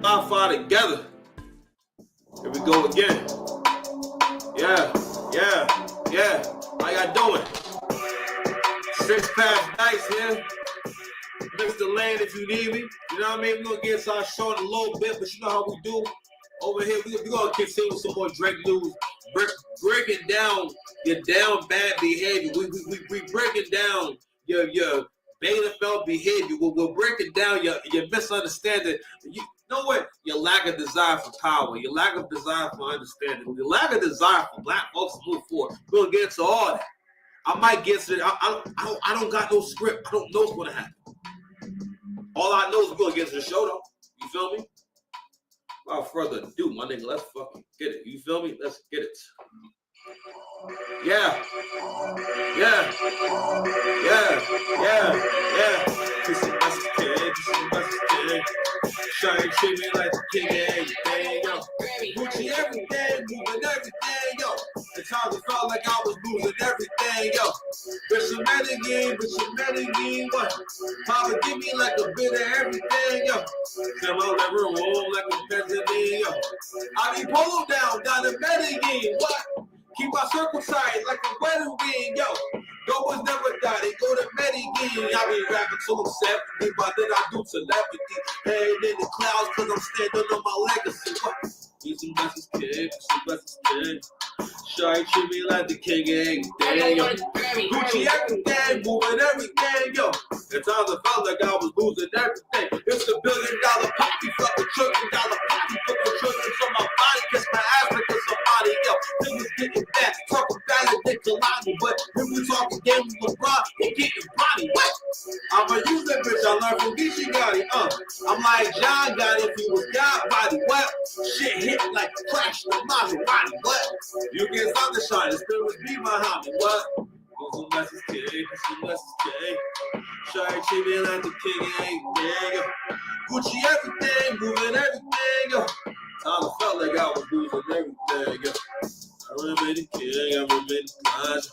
Wi-Fi together. Here we go again. Yeah. How y'all doing? 6 past nights here. Mr. Land, if you need me. You know what I mean? We're going to get into our show in a little bit, but you know how we do. Over here, we're going to continue with some more Drake news. Breaking down your down bad behavior. We breaking down your beta felt behavior. We're breaking down your misunderstanding. You know what? Your lack of desire for power, your lack of desire for understanding, your lack of desire for black folks to move forward. We're going to get into all that. I might get to it. I don't got no script. I don't know what's going to happen. All I know is we're going to get to the show, though. You feel me? Without further ado, my nigga, let's fucking get it. You feel me? Let's get it. Yeah. Shine treat me like the king of everything, yo. Gucci everything, moving everything, yo. At times it felt like I was losing everything, yo. But you what? Papa give me like a bit of everything, yo. Come on, let room like a peasant, yo. I be polo down to Medellin, what? Keep my circle tight like a wedding ring, yo. Goers never die, they go to Medellin. I be rapping till I'm 70, but then I do telepathy. Heading in the clouds cause I'm standing on my legacy. What? Need some blessings, kid. Shawty treat me like the king of everything, yo. Gucci everything, moving everything, yo. At times I felt like I was losing everything. It's $1 billion poppy, fuck $1 trillion poppy, put the trillions on my body, kiss my ass because somebody, yo. Niggas getting back, talk about it, they colliding, but when we talk again with LeBron, they getting body. What? I'ma use that bitch, I learned from Geechee Gotti, I'm like John Gotti if he was God body. What? Shit hit like a crash in the Maserati. What? You get something shine, the spirits be my homie. What? Some blessings, kid. Shawty treat me like the king of everything, yo. Gucci everything, moving everything, yo. Times I felt like I was losing everything, yo. I remain the king, I remain the blind.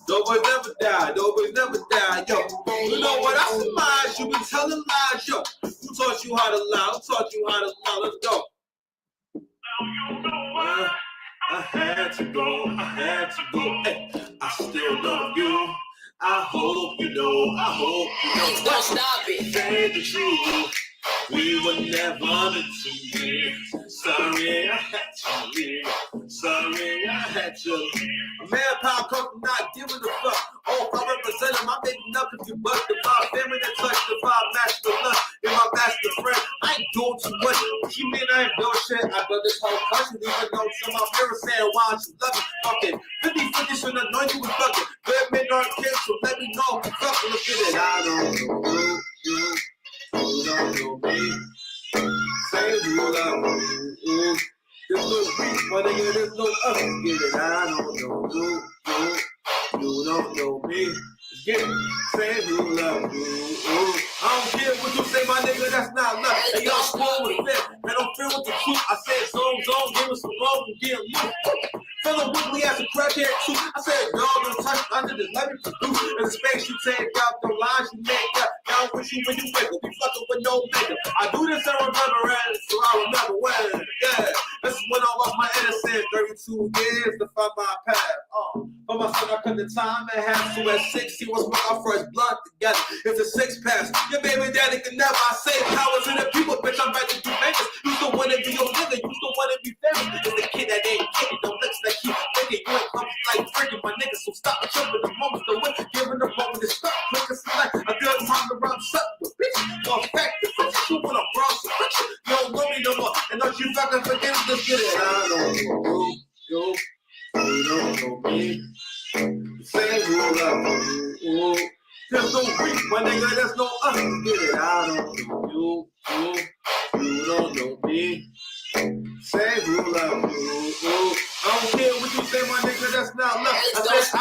Nobody's never die, yo. You know what I surmise? You been telling lies, yo. Who taught you how to lie? Let's go. I had to go. Hey, I still love you. I hope you know. Don't stop it. Say the truth. We were never meant to be. Sorry, I had to. Manpower come from not giving a fuck. Oh, if I represent him, I'm making up if you bust the vibe. Feminine touch the vibe, match the love. You're my master friend. I ain't doing too much. What you mean I ain't doing shit? I built this whole country, even though some of my mirror saying, why don't you love it? Fucking 50-50 should have known you was fucking. Good men aren't kids, so let me know if you fucking look at it. I don't know you. You don't know me. Say you love me. There's no reach, my nigga, there's no us. Get it, I don't know you. You don't know me. Get it, say you love me. I don't care what you say, my nigga, that's not love. Hey, y'all spoil with it. I don't feel with the truth. I said zone, give us some love and get loose. Feeling wiggly as a crackhead too. I said, dog, don't touch under this, let me produce. In the space you take out, the lines you make up. Now with you when you wake up, we fucking with no makeup. I do this and remember it, so I remember when. Yeah, this is when I lost my innocence. 32 years to find my path. For my son, I cut the time and half. So at 60 was when our first blood together. It's a 6 pass. Your baby daddy can never. I say powers in the people, bitch. I'm ready to do makers. You still wanna be your nigga, you still wanna be famous. It's the kid that ain't kidding, don't looks like you thinking. You ain't coming like freaking my nigga. So stop jumping the moment, the win, giving the moment to stop. Quick as like a good time to run up with bitch. Go back to bitch. You wanna bronze so bitch. You don't know me no more. And don't you fucking forget it, just get it. I don't know you. You don't know me. Say you love me. There's no reach, my nigga, there's no us. Get it, I don't know you don't know me. Say you love me. I don't care what you say, my nigga, that's not love. I said I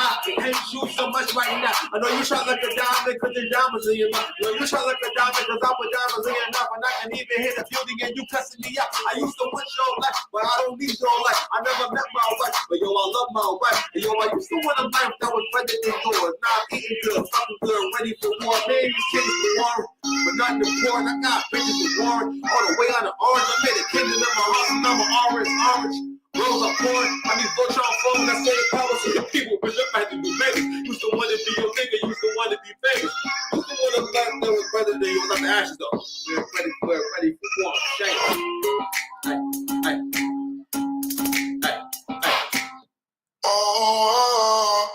hate you so much right now. I know you shot like a diamond cause the diamonds in your mouth. I know you shot like a diamond cause I put diamonds in your mouth. And I can even hit the building and you cussing me out. I used to want your life, but I don't need your life. I never met my wife, but yo, I love my wife. And yo, I used to want a life that was better than yours. Now I'm eating good, fucking good, ready for war. Maybe change the war. but nothing important. I got bitches with warrant all the way on the orange. I made a kingdom in my house and I'm an orange. Rose up pouring, I need Voltron phone when I say the power to the people, but look like to do babies. Used to want to be your nigga, used to want to be famous. Used to want to black that was better than you was out the ashes though. We're ready for war. Shame. Hey. Oh,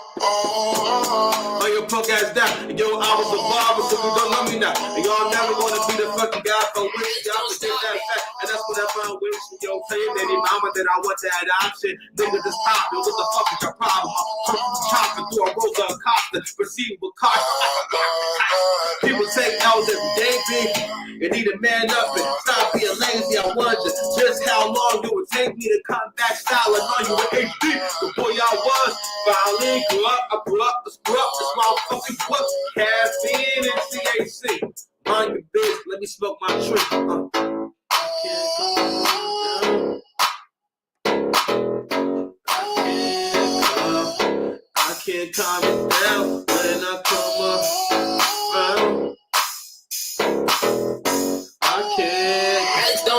your punk ass down. And yo, I was a barber, so you don't love me now. And y'all never gonna be the fucking guy for which y'all can take that fact. And that's what I found with you. Yo, tell your baby mama that I want that option. Nigga, this pop, yo, what the fuck is your problem? I'm chopping through a Rosa Acosta, proceeding with caution. People take L's every day, big. You need to man up and stop being lazy. I wonder just how long it would take me to come back solid on you with HD. The boy I was, finally grew up, I grew up, let's grow up, this motherfucking book, caffeine and THC. Mind your biz, let me smoke my tree. I can't calm it down when I come around.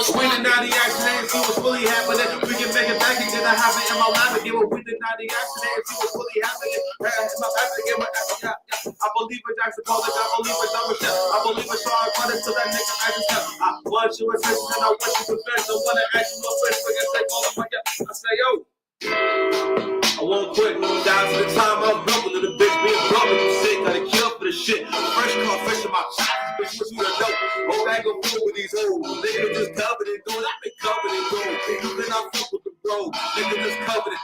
We did not the accident, she was fully happening. We can make it back again. I have it in my life again. We did not the accident, she was fully happening. I believe in Jackson College, I believe in Double Step. I believe in Sean Carter to that nigga Magic Step. I want you attention and I want you confess. I want to ask you a question, but I say all of my I say, yo, I won't quit. Down to the time I'm broken to the bitch being broken. I'm sick, gotta kill for the shit. Fresh car, fresh in my chops, bitch, what you done know? Go back and forth with these hoes. Niggas just covered in gold, I've been covered in gold. You think I fuck with the bro? Niggas just covered in.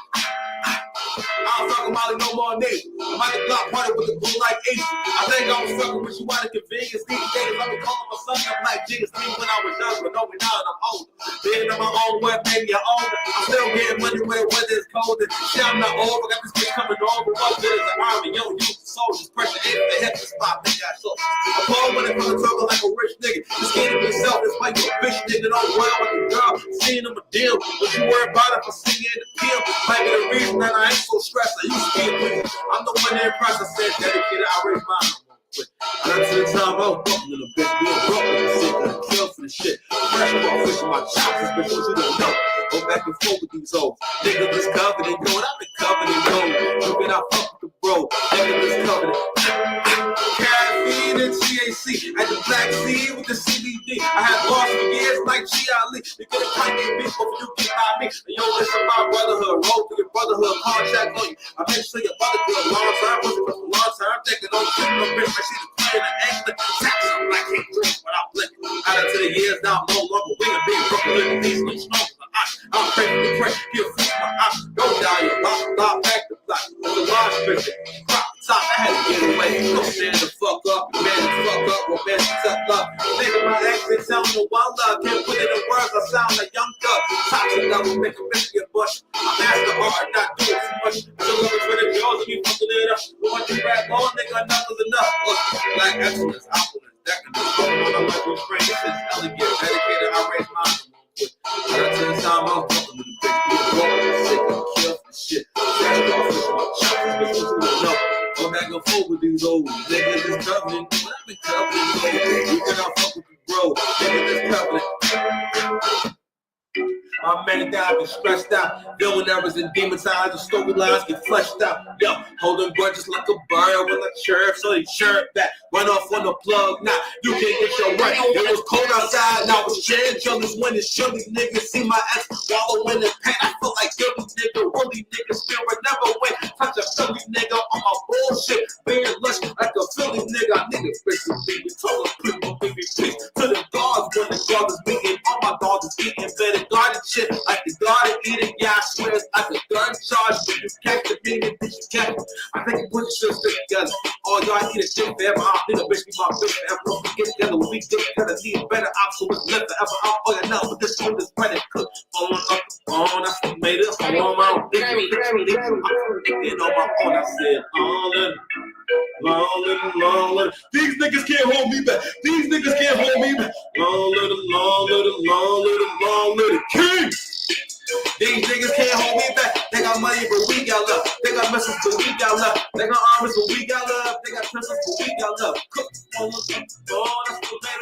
I don't fuck with Molly no more niggas. I'm out the block party with the blue like Issa. I think I was fucking with you out of convenience. These days I've been calling my son up like Jesus. Me when I was young, but no, now that I'm older. Being on my own way, maybe I'm older. I'm still getting money when the weather is cold. Shit, I'm not over. Got this bitch coming over. What good is the army? Yo, use the soldiers. Pressure ain't the hip spot. They got so. I'm born when it comes talking like a rich nigga. Just can't even self. That's why you a bitch nigga. Don't well with the girl. Seeing them a deal. But you worry about it for singing the pill. Might be the reason that I ain't so stressed. I used to be a bitch. I'm the one that impressed. I said dedicated. I raised mine. That's the time I was fucking in a bitch. Being broke with the shit. Gonna kill for the shit. Fresh off fishing my chops. Bitch, what you don't know? Go back and forth with these hoes. Niggas just covered in gold. I've been covered in gold. You can I fuck with the bro. Niggas just covered in caffeine and THC. At the Black Sea with the CBD. I had lost for years like G. Ali. You get a Kanye bitch before you get by me. And yo, listen, my brotherhood. Roll through your brotherhood. Contract on you. I make sure your brother good a long time. Wasn't for a long time. I'm thinking don't shit no bitch. Like she's playing an extra. Taps on like he drink when I'm blinking. Out into the years now, I'm no longer winging. Being broken with these little strong. I'm crazy to pray, give food my eyes, go down your block, back the block. There's a large picture, crop the top, I had to get away. Go stand the fuck up, man the fuck up, romance tough up. Nigga, my accent sound no one love, can't put it in words, I sound like young thug. Toxic level, make a bitch get bush. I'm master art, not doing too much. Still looking for the girls and be fucking it up. But when you rap on, nigga, enough is enough. Look, black excellence, opulence, decadence, going on my good friend. This is elegant, dedicated, I raise mine. That's the time I'm fucking with the bitch. Be broke, sick, and kill for shit. Fresh off with my chops, bitch, what you don't know? Go back and forth with these old niggas is covered in gold. I've been covered in gold. You cannot fuck with the bro. Niggas is covered in. I'm many that I've been stressed out. Villain errors and demon signs and storylines get fleshed out. Yo, holding grudges like a bird when I chirp, so they chirp back. Run off on the plug, nah, you can't get your right. It was cold outside, now it's chilling. Jealous when it's chilly. Niggas see my ex wallowing in pain. I feel like Gilly nigga, really nigga, spirit never went. Touch a Philly nigga on my bullshit. Being lush like a Philly nigga. I need a bitch to be me. Told them, people, give me peace to the dogs when the dog is beating. All my dogs is eating better guarded shit. Like the garden eating, yeah, I swear it's like a gun charge. But you catch the meaning, bitch, you catch it. I think you put your shit together. All y'all need a shit forever. I don't need a bitch be my bitch forever. We get together, we get together, need a better option. What's left forever? I'm all you know, but this food is ready to cook. Phone up the phone, I still made it home. I don't think I'm thinking on my phone. I said, long little. These niggas can't hold me back. These niggas can't hold me back. Long little king. These niggas can't hold me back. They got money, but we got love. They got missiles, but we got love. They got armors, but we got love. They got pistols, but we got love. Cook on the phone, I still made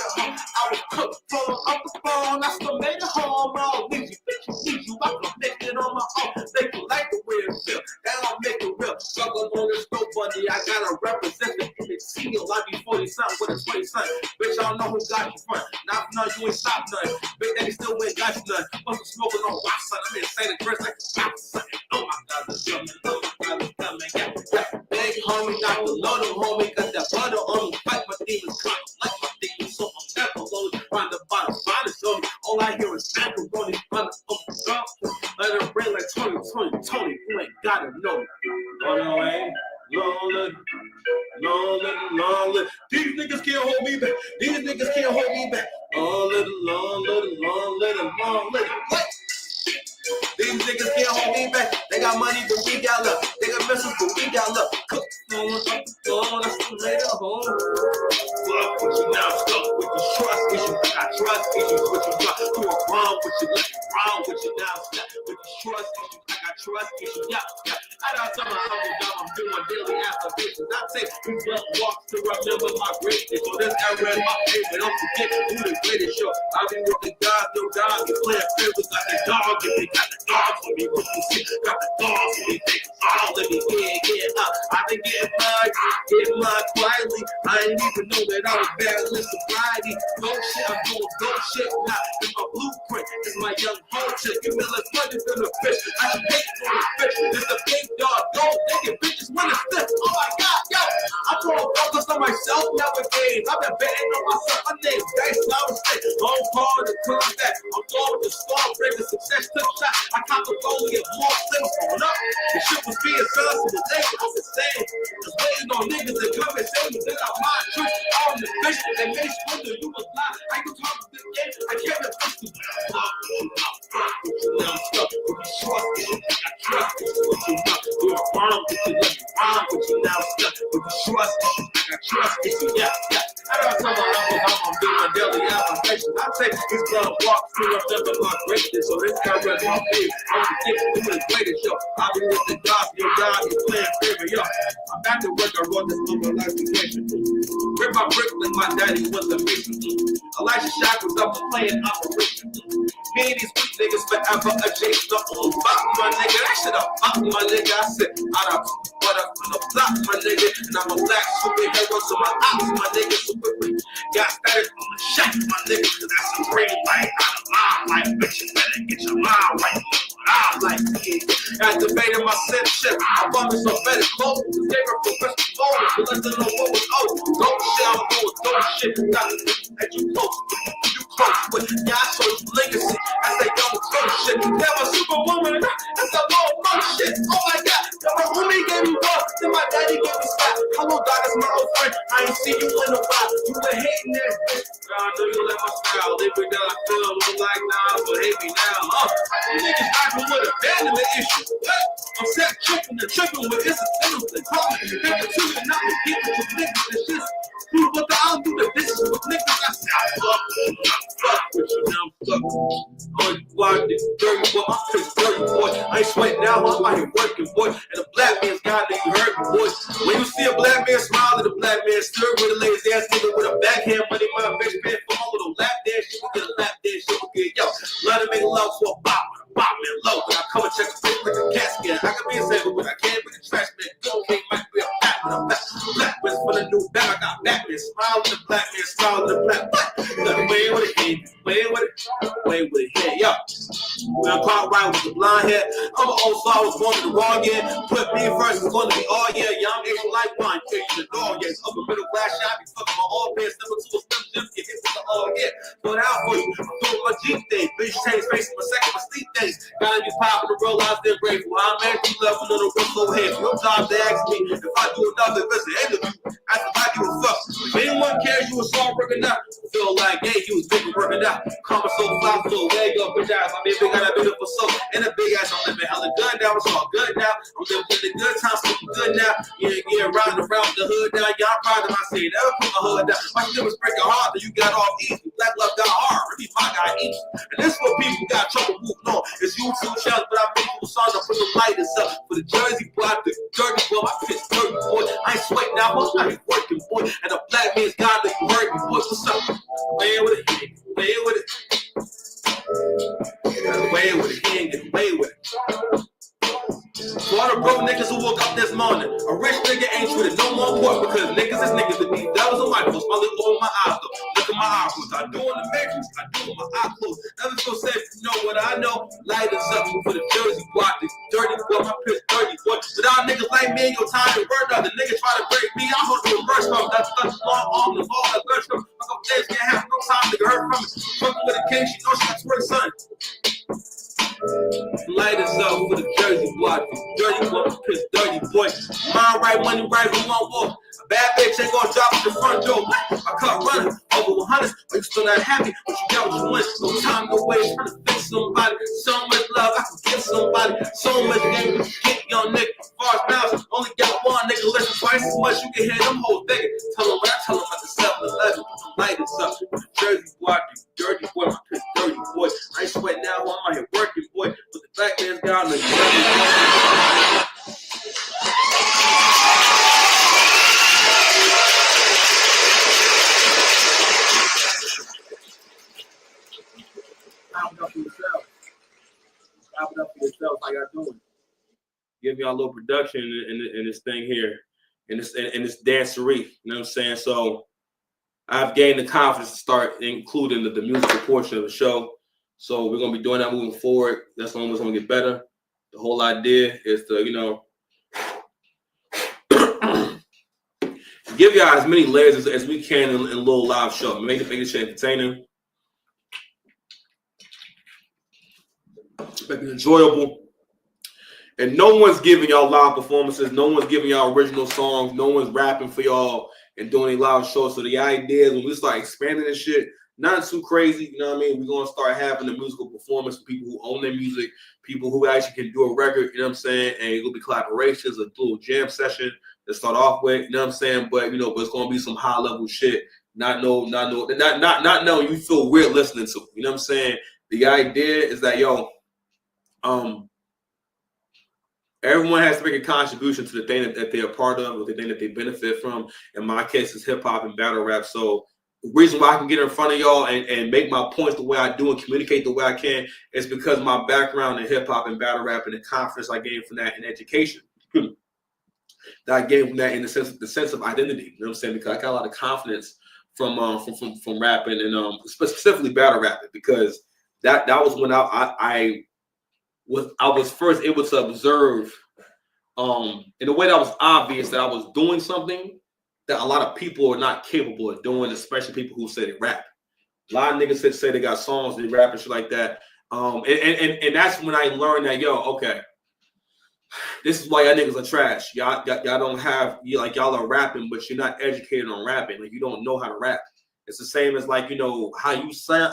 buddy, I gotta represent the teal. I be 40 something with a 20 something. Bitch, I don't know who got you front. Not for none, you ain't stop nothing. Big Daddy still ain't got you nothing. Must be smoking on rock, son. I'm insane and dressed like a stop, son. Oh my God, it's coming. Oh my God, it's coming. Yeah. Big homie, not the load of homie. Got that butter on me. Fight my demons, kind of like my demons. So I'm never low. Find the bottom, find it on me. All I hear is macaroni. Find the open up. Let it rain like Tony. You ain't gotta know. On the way. Long live. These niggas can't hold me back. Long live. What? These niggas can't hold me back. They got money, but we got love. They got missiles, but we got love. Cook that's the way to home. Fuck with you now, stuck with your trust issues. I got trust issues with you. You are wrong with you, left wrong with you now. Stuck with your trust issues. I got trust issues. Yeah. I don't tell my uncle Dom I'm doing daily applications. I take these blood walks to remember my greatness. So this era in my favorite. Don't forget who the greatest show. I be with the God, no dog. You playing favorites like a dog. If they got the dogs for me, what you see? Got the dogs for me. They all let me get up. I've been getting mine quietly. I ain't even know that I was battling sobriety. No shit, I'm doing no shit now. It's my blueprint. It's my young hoe chick. Give me less money than a fish. I should hate for a fish. It's a big dog. Don't think bitches when it's this. Oh my God, yo. I'm throwing focus on myself nowadays. I've been betting on myself. My name's Dice Flower State. Long hard to come back. I'm going with the storm. Breaking success took shot. I caught the goal and get more things going up. The shit was being done to the day. I'm the same. Just waiting on niggas to come and say me. Then I'm my truth. I'm the fish. They made wonder you was lying. I can talk to the game. I can't refuse to fuck with you. Now I'm stuck with you. Trust you. I trust you. You're wrong with you. Let me wrong with you. Now I'm stuck with you. Trust you. I got trust you. Yeah. I don't tell my uncles I'm doing my daily application. I take these blood walks to remember my greatness. So this guy read my favorite. I'm the thing who is greatest, yo. I'll be with the God, your God, your playing favorite, yo. I'm back to work, I wrote this number like vacation. Rip my brick like my daddy was a mission. Elijah Shackles, I'm playing operation. Me and these weak niggas forever adjacent. Fuck my nigga, that shit up. Fuck my nigga, I said, I don't what up on the block, my nigga. And I'm a black superhero, so my ops, my nigga, super rich. Got status on the shot, my nigga, cause that's a green light. I'm a line like, bitch, you better get your mind right. I'm like, yeah. Activated my censorship. I bought me some better clothes. Just gave her professional photos. But let them know what was old. Dope shit, I'm doing dope shit. Got to that you close. You close with. Yeah, I show you legacy. I say, yo, dope shit. Damn, a superwoman. That's a low shit. Oh my God. My homie gave me love. Then my daddy gave me spot. Hello, God, that's my old friend. I ain't seen you in a while. You been hating that bitch. I know you like my style. They bring down, I feel like nah, but hate me now. You niggas acting with abandonment issues. I'm set tripping and tripping with incidentals and calling. Never to you, not to get with your niggas. It's just prove what the I'll do the business with niggas. I say, I fuck with you, now I'm stuck. Oh, you wild, nigga, dirty boy. My face dirty boy. I ain't sweating now, I'm out here working, boy. And a black man's God that you heard me, boy. When you see a black man smile and a black man stir with a lazy ass nigga with a backhand money, my bitch paying for all of the lap dance, shit will get a lap dance, shit will get, yo. Let him make love to a bop man low. When I come and check a face with a casket, I can be a saver, but I can't be the trash man. Go, okay, might be a fat with a black man's for the new bag. I got Batman, smile with the black man, smile with the black. What? Way with it, hey, way with it, hey, yo. When I caught right with the blonde hair, I'm an old soul, I was born in the wrong year. Put me first, it's going to be all year. Yeah, I'm Asian like wine, taking the dog, yeah. It's upper middle class shop, be fucking my all pants, number two, a slim gym, get hit with the all year. Put out for you, I'm doing my Jeep thing, bitch change face my second, my sleep things. Gotta be popping the roll out there grateful. I'm actually loving on the roll head. Your job to ask me if I do another visit interview. I said, I give a fuck. If anyone cares you was all working out, feel like, hey, you was big working out. Karma so fly, so way up, bitch ass. I mean, big got a beautiful soul and a big ass. I'm living hella good now. It's all good now. I'm living in the good times, looking good now. Yeah, riding around the hood now. Yeah, I'm proud of my city. Never put my hood down. My shit was breaking hard, but you got off easy. Black love got hard. Really, my guy easy. And this is what people got trouble moving on. It's YouTube channels, but I make people songs. I put the lighters up for the Jersey boy, the dirty boy. My pitch dirty boy. I ain't sweating now. I'm out here working, boy. And a black man's God that you heard me, boy. What's up? Way with it, way with it. Get away with it, he ain't get away with it. For all the broke niggas who woke up this morning, a rich nigga ain't With it no more pork because niggas is niggas to me. That was a white folks. My lip over my eyes though. Look at my eyes. I do in the matrix. I do with my eye closed. Never feel safe. You know what I know. Light us up for the Jersey block. This dirty boy. My piss dirty boy. Without niggas like me and your time to burn out. The niggas try to break me. I hold the reverse from. That's such long arm. The ball. That burst from. My couple days can't have no time to get hurt from it. Fucking with a king. She knows she got twerk son. Light us up for the Jersey block. Dirty boy, piss dirty boy. Mind right, money right, we won't walk. A bad bitch ain't gonna drop at the front door. I caught running over 100, but you still not happy. But you got what you want. No time to waste trying to fix somebody. So much love I can give somebody. So much game you get, young nigga. As far as mouths, only got one nigga. Listen twice as much. You can hear them hoes begging. Tell them what I tell them about the 7-Eleven. Light us up for the Jersey block. You dirty boy, my piss dirty boy. I ain't sweat now. I'm out here working, boy. But the black man's got on the Clap it up for yourself. How y'all doing? Give y'all a little production in this thing here, in this dancery. You know what I'm saying? So I've gained the confidence to start including the musical portion of the show. So we're gonna be doing that moving forward. That's the only way it's gonna get better. The whole idea is to, you know, give y'all as many layers as we can in a little live show. Make it shit entertaining. Make it enjoyable. And no one's giving y'all live performances. No one's giving y'all original songs. No one's rapping for y'all and doing any live shows. So the idea is when we start expanding this shit, not too crazy, you know what I mean? We're going to start having a musical performance for people who own their music, people who actually can do a record, you know what I'm saying? And it'll be collaborations, a little jam session to start off with, you know what I'm saying? But, you know, but it's going to be some high level shit. Not knowing you feel weird listening to, you know what I'm saying? The idea is that, everyone has to make a contribution to the thing that they're a part of or the thing that they benefit from. In my case, it's hip hop and battle rap. So the reason why I can get in front of y'all and make my points the way I do and communicate the way I can is because my background in hip hop and battle rap and the confidence I gained from that in education. That I gained from that in the sense of identity. You know what I'm saying? Because I got a lot of confidence from rapping and specifically battle rapping, because that was when I was first able to observe in a way that was obvious that I was doing something that a lot of people are not capable of doing, especially people who say they rap. A lot of niggas say they got songs, they rap and shit like that. And that's when I learned that, okay, this is why y'all niggas are trash. Y'all don't have, y'all are rapping, but you're not educated on rapping. Like, you don't know how to rap. It's the same as, like, you know, how you sing.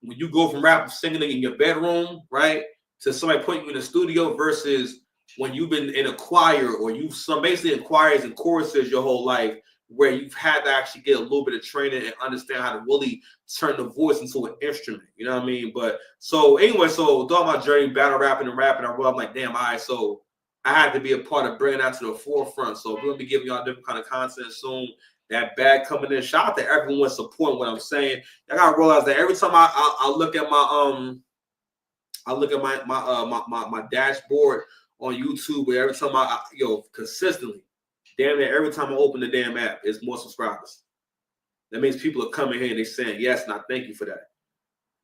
When you go from rap singing in your bedroom, right, to somebody putting you in the studio versus when you've been in a choir or you've basically in choirs and choruses your whole life, where you've had to actually get a little bit of training and understand how to really turn the voice into an instrument. You know what I mean? But so anyway, so throughout my journey, battle rapping and rapping, I'm like, damn, all right, so I had to be a part of bringing that to the forefront. So we're gonna be giving y'all different kind of content soon. That bag coming in. Shout out to everyone supporting what I'm saying. I gotta realize that every time I look at my dashboard on YouTube, where every time I consistently, damn near every time I open the damn app, it's more subscribers. That means people are coming here and they're saying yes, and I thank you for that.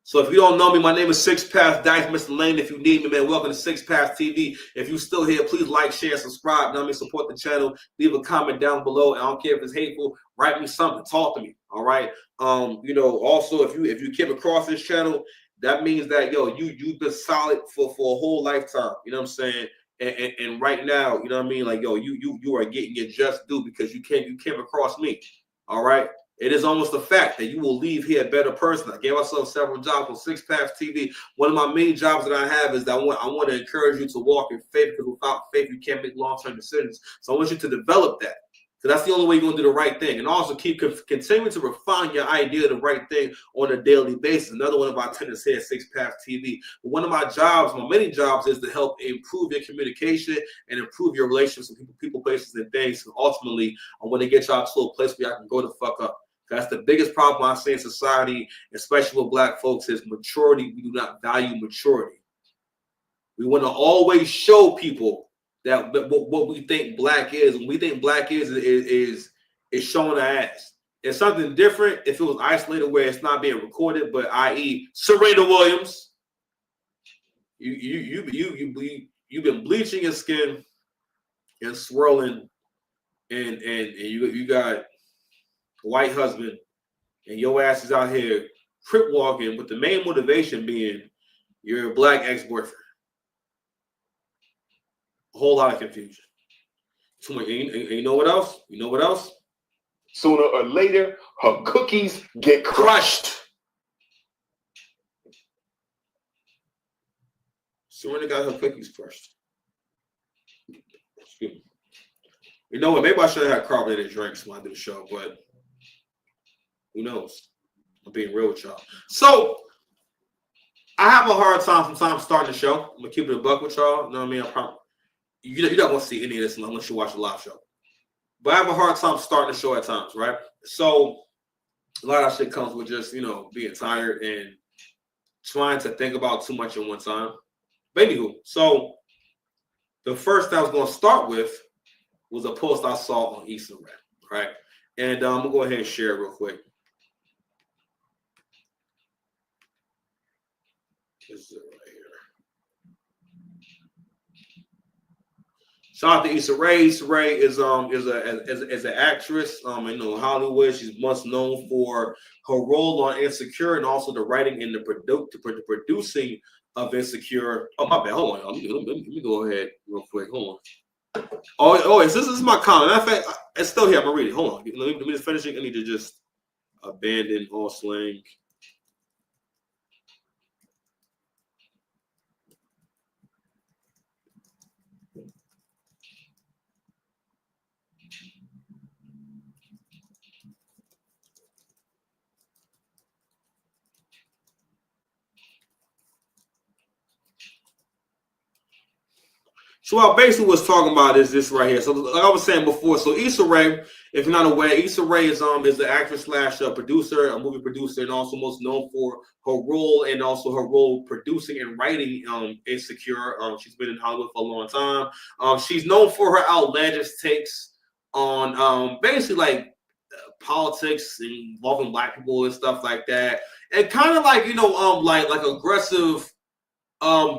So if you don't know me, my name is Six Path Dice, Mr. Lane. If you need me, man, welcome to Six Path TV. If you're still here, please like, share, subscribe. Now, support the channel. Leave a comment down below. I don't care if it's hateful. Write me something. Talk to me. All right. Also, if you came across this channel, that means that you've been solid for a whole lifetime. You know what I'm saying? And right now, you know what I mean? Like, you are getting your just due because you came across me. All right. It is almost a fact that you will leave here a better person. I gave myself several jobs on Six Paths TV. One of my main jobs that I have is that I want to encourage you to walk in faith, because without faith, you can't make long-term decisions. So I want you to develop that. So that's the only way you're going to do the right thing. And also keep continuing to refine your idea of the right thing on a daily basis. Another one of our tenants here at Six Paths TV. But one of my jobs, my many jobs, is to help improve your communication and improve your relationships with people, places, and things. So ultimately, I want to get y'all to a place where I can go the fuck up. That's the biggest problem I see in society, especially with Black folks, is maturity. We do not value maturity. We want to always show people that what we think black is. When we think black is showing our ass. It's something different if it was isolated where it's not being recorded, but i.e. Serena Williams, you've been bleaching your skin and swirling, and you got a white husband, and your ass is out here crip walking with the main motivation being your black ex-boyfriend. A whole lot of confusion. Too much. And you know what else? You know what else? Sooner or later, her cookies get crushed. Serena got her cookies crushed. Excuse me. You know what? Maybe I should have had carbonated drinks when I did the show, but who knows? I'm being real with y'all. So I have a hard time sometimes starting the show. I'm gonna keep it a buck with y'all. You know what I mean? You're not gonna see any of this unless you watch the live show. But I have a hard time starting the show at times, right? So a lot of shit comes with just, being tired and trying to think about too much at one time. But anywho, so the first thing I was going to start with was a post I saw on Issa, right? And I'm going to go ahead and share it real quick. This is it right here. Shout out to Issa Rae. Issa Rae is an actress. Hollywood. She's most known for her role on Insecure and also the writing and the producing of Insecure. Oh, my bad. Hold on. Let me go ahead real quick. Hold on. Oh, this is my comment. Matter of fact, it's still here. I'm gonna read it. Hold on. Let me just finish it. I need to just abandon all slang. So what I basically was talking about is this right here. So like I was saying before, so Issa Rae, if you're not aware, Issa Rae is the actress slash producer, a movie producer, and also most known for her role producing and writing Insecure. She's been in Hollywood for a long time. She's known for her outlandish takes on basically like politics involving black people and stuff like that, and kind of like like aggressive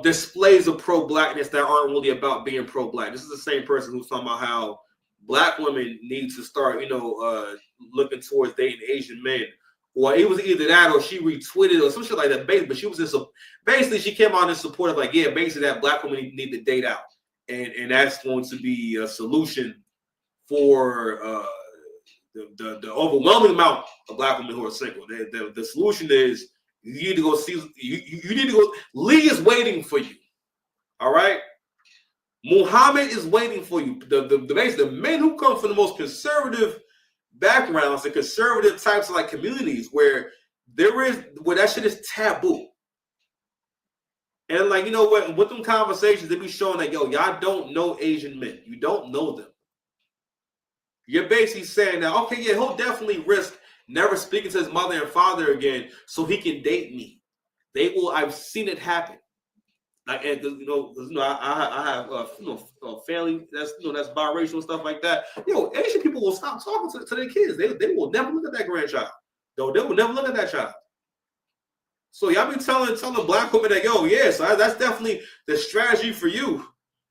displays of pro-blackness that aren't really about being pro-black. This is the same person who's talking about how black women need to start, looking towards dating Asian men. Or it was either that or she retweeted or some shit like that. But she was basically she came out in support of like, yeah, basically that black women need to date out. And that's going to be a solution for the overwhelming amount of black women who are single. The solution is you need to go see. You need to go. Lee is waiting for you. All right. Muhammad is waiting for you. The men who come from the most conservative backgrounds, the conservative types of like communities where that shit is taboo. And like what with them conversations, they be showing that y'all don't know Asian men. You don't know them. You're basically saying that okay, yeah, he'll definitely risk never speaking to his mother and father again, so he can date me. They will. I've seen it happen. Like, and I have a family that's that's biracial and stuff like that. Asian people will stop talking to their kids. They will never look at that grandchild. Though they will never look at that child. So y'all be telling black women that so that's definitely the strategy for you.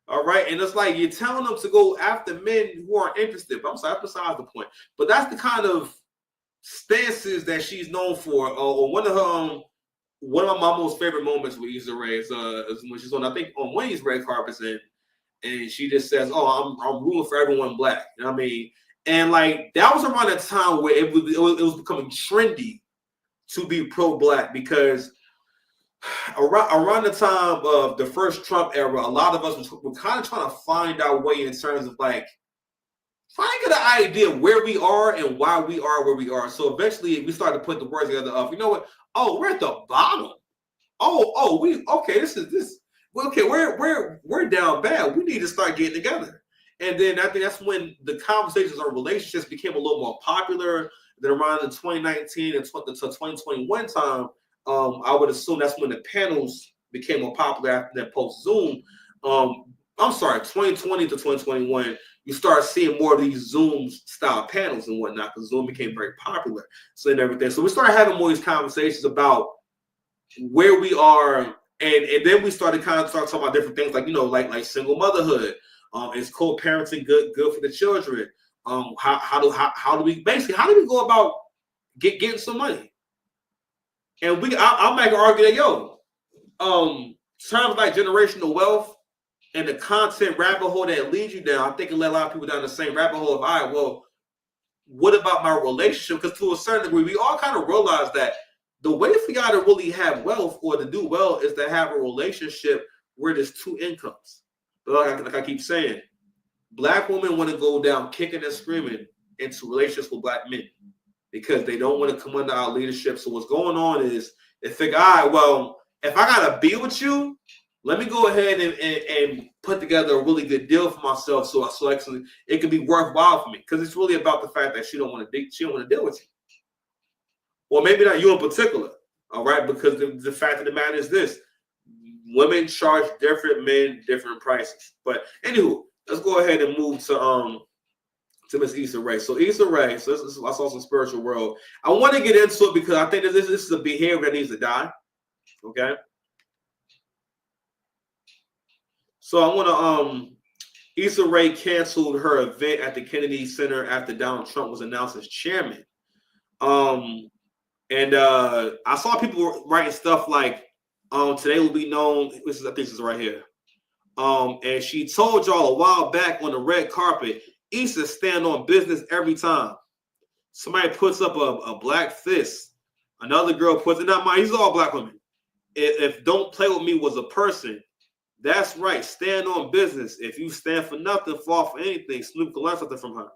All right, and it's like you're telling them to go after men who aren't interested. But I'm sorry, that's besides the point. But that's the kind of stances that she's known for. Or one of my most favorite moments with Issa Rae is when she's on, I think, on one of these red carpets, and she just says, "Oh, I'm rooting for everyone black." You know what I mean? And like that was around a time where it was becoming trendy to be pro-black, because around the time of the first Trump era, a lot of us were kind of trying to find our way in terms of like trying to get an idea where we are and why we are where we are. So eventually we started to put the words together of, you know what? Oh, we're at the bottom. We're down bad. We need to start getting together. And then I think that's when the conversations on relationships became a little more popular. Then around the 2019 and 2021 time, I would assume that's when the panels became more popular after that post Zoom. I'm sorry, 2020 to 2021, you start seeing more of these Zoom style panels and whatnot because Zoom became very popular. So and everything. So we started having more of these conversations about where we are, and then we started kind of talking about different things like, you know, like single motherhood. Is co-parenting good for the children? How do we go about getting some money? And I'll make an argument that, terms like generational wealth and the content rabbit hole that leads you down, I think it led a lot of people down the same rabbit hole of, all right, well, what about my relationship? Because to a certain degree, we all kind of realize that the way for y'all to really have wealth or to do well is to have a relationship where there's two incomes. But like I keep saying, Black women want to go down kicking and screaming into relationships with Black men because they don't want to come under our leadership. So what's going on is they figure, all right, well, if I got to be with you, let me go ahead and put together a really good deal for myself so actually it can be worthwhile for me. Because it's really about the fact that she don't want to deal with you. Or maybe not you in particular, all right? Because the fact of the matter is this. Women charge different men different prices. But anywho, let's go ahead and move to Miss Issa Rae. So Issa Rae, so I saw some spiritual world. I want to get into it because I think this is a behavior that needs to die. Okay. So I want to Issa Rae canceled her event at the Kennedy Center after Donald Trump was announced as chairman. And I saw people writing stuff like, today will be known. I think this is right here. And she told y'all a while back on the red carpet, Issa stand on business every time. Somebody puts up a black fist. Another girl puts it, not mine. These are all Black women. If Don't Play With Me was a person, that's right. Stand on business. If you stand for nothing, fall for anything. Snoop can learn something from her.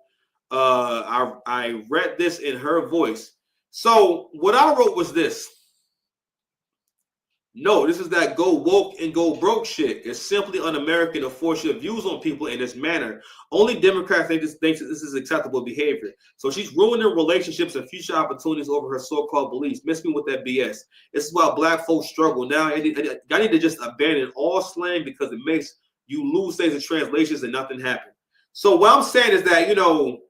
I read this in her voice. So what I wrote was this. No, this is that go woke and go broke shit. It's simply un-American to force your views on people in this manner. Only Democrats think this is acceptable behavior. So she's ruining relationships and future opportunities over her so-called beliefs. Miss me with that BS. This is why Black folks struggle. Now, I need to just abandon all slang because it makes you lose things in translations and nothing happens. So what I'm saying is that, you know,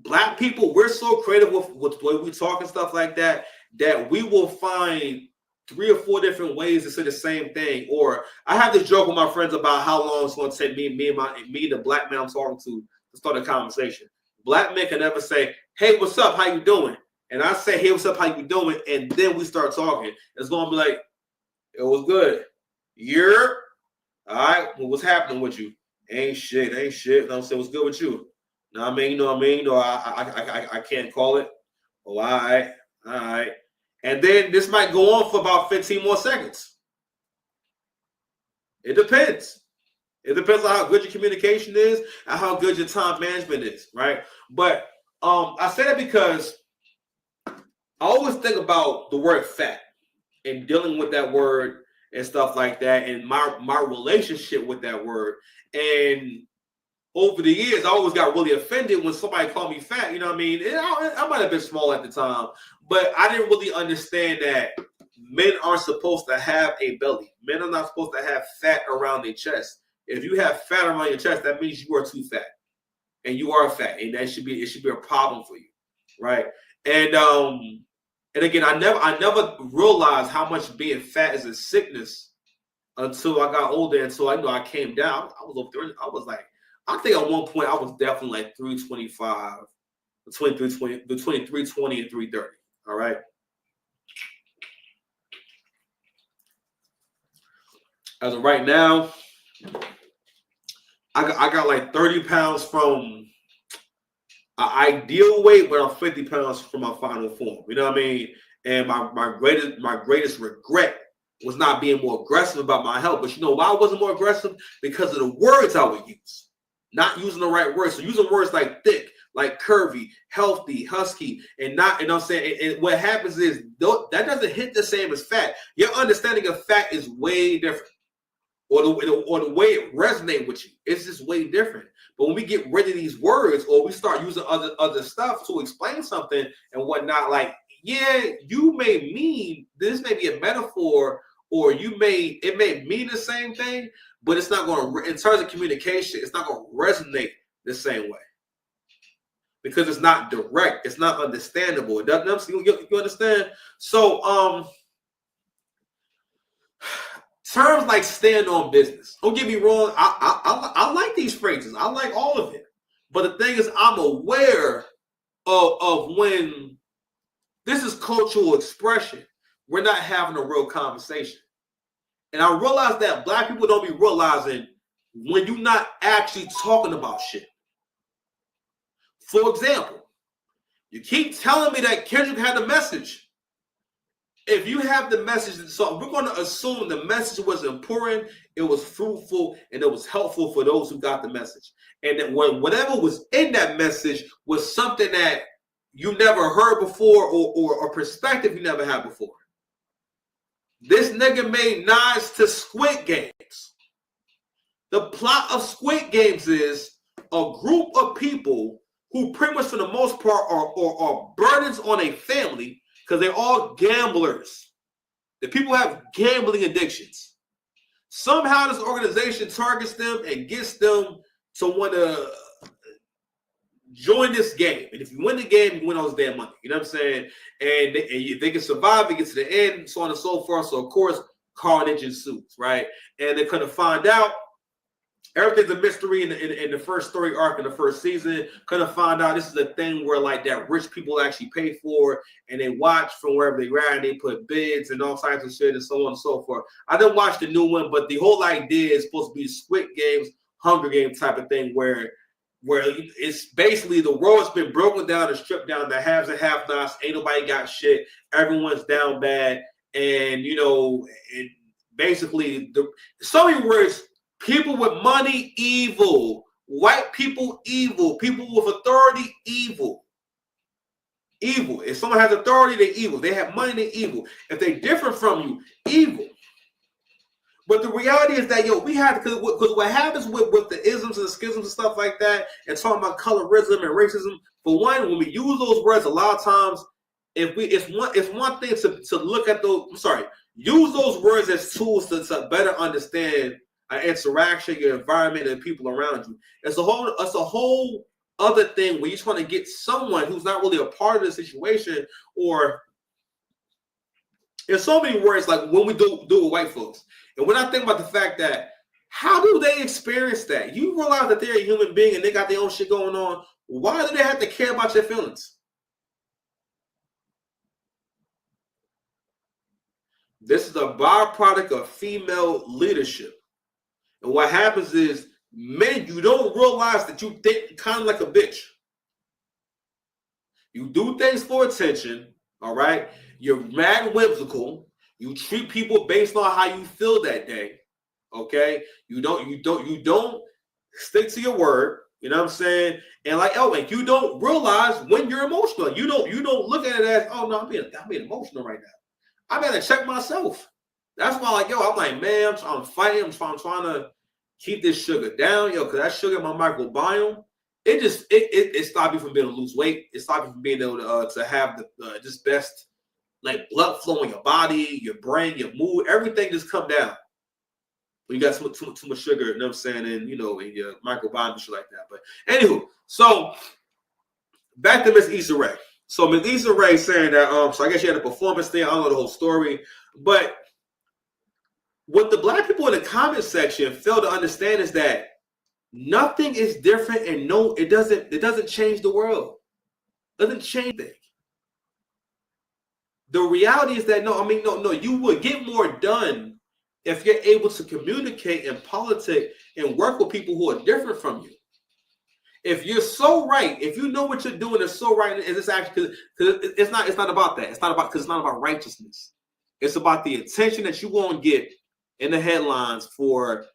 Black people, we're so creative with the way we talk and stuff like that, that we will find 3 or 4 different ways to say the same thing. Or I have this joke with my friends about how long it's going to take me, the Black man I'm talking to start a conversation. Black men can never say, hey, what's up? How you doing? And I say, hey, what's up? How you doing? And then we start talking. It's going to be like, it was good. You're all right. Well, what's happening with you? Ain't shit. I'm saying, what's good with you? I can't call it. Oh, all right. And then this might go on for about 15 more seconds. It depends. It depends on how good your communication is and how good your time management is, right? But I say that because I always think about the word fat and dealing with that word and stuff like that, and my relationship with that word. And over the years, I always got really offended when somebody called me fat. You know what I mean? I might have been small at the time, but I didn't really understand that men aren't supposed to have a belly. Men are not supposed to have fat around their chest. If you have fat around your chest, that means you are too fat, and you are fat, and it should be a problem for you, right? And again, I never realized how much being fat is a sickness until I got older. Until I came down. I was like. I think at one point I was definitely like 325, between 320 and 330. All right. As of right now, I got like 30 pounds from an ideal weight, but I'm 50 pounds from my final form. You know what I mean? And my greatest regret was not being more aggressive about my health. But you know why I wasn't more aggressive? Because of the words I would use. Not using the right words. So using words like thick, like curvy, healthy, husky, and I'm saying, and what happens is that doesn't hit the same as fat. Your understanding of fat is way different. Or the way it resonates with you, it's just way different. But when we get rid of these words, or we start using other stuff to explain something and whatnot, like, yeah, you may mean this may be a metaphor, or it may mean the same thing, but it's not going to, in terms of communication, it's not going to resonate the same way because it's not direct, it's not understandable. It doesn't, you understand? So, terms like stand on business. Don't get me wrong. I like these phrases. I like all of it. But the thing is, I'm aware of when this is cultural expression. We're not having a real conversation. And I realize that black people don't be realizing when you're not actually talking about shit. For example, you keep telling me that Kendrick had the message. If you have the message, so we're going to assume the message was important, it was fruitful, and it was helpful for those who got the message. And that whatever was in that message was something that you never heard before or a perspective you never had before. This nigga made nods to Squid Games. The plot of Squid Games is a group of people who pretty much for the most part are burdens on a family because they're all gamblers. The people have gambling addictions. Somehow this organization targets them and gets them to want to join this game. And if you win the game, you win all this damn money. You know what I'm saying? And they can survive and get to the end, so on and so forth. So, of course, carnage ensues, right? And they're going to find out. Everything's a mystery in the first story arc in the first season. Gonna find out this is a thing where like that rich people actually pay for and they watch from wherever they are and they put bids and all types of shit and so on and so forth. I didn't watch the new one, but the whole idea is supposed to be Squid Games, Hunger Games type of thing where it's basically the world's been broken down and stripped down to haves and have-nots. Ain't nobody got shit. Everyone's down bad, and you know, it basically so many words. People with money, evil. White people, evil. People with authority, evil. Evil. If someone has authority, they're evil. They have money, they're evil. If they're different from you, evil. But the reality is that, we have, because what happens with the isms and the schisms and stuff like that, and talking about colorism and racism, for one, when we use those words, a lot of times, it's one thing to look at those, use those words as tools to better understand interaction, your environment, and people around you. It's a whole other thing when you're trying to get someone who's not really a part of the situation, or there's so many words like when we do with white folks. And when I think about the fact that how do they experience that? You realize that they're a human being and they got their own shit going on. Why do they have to care about your feelings? This is a byproduct of female leadership. And what happens is, men, you don't realize that you think kind of like a bitch. You do things for attention, all right? You're mad whimsical. You treat people based on how you feel that day, okay? You don't stick to your word. You know what I'm saying? And like Elwin, you don't realize when you're emotional. You don't look at it as, oh no, I'm being emotional right now. I gotta check myself. That's why, I'm like, man, I'm fighting. I'm trying to keep this sugar down, because that sugar in my microbiome, it stopped me from being able to lose weight. It stopped me from being able to have the just best like blood flow in your body, your brain, your mood, everything just come down. When you got too much sugar, you know what I'm saying, and in your microbiome and shit like that. But anywho, so back to Miss Issa Rae. So Miss Issa Rae saying that, so I guess she had a performance thing. I don't know the whole story, but what the black people in the comment section fail to understand is that nothing is different, and it doesn't change the world. It doesn't change things. The reality is that no, you would get more done if you're able to communicate and politic and work with people who are different from you. If you're so right, if you know what you're doing is so right, and it's actually because it's not about that. It's not about righteousness. It's about the attention that you won't get in the headlines for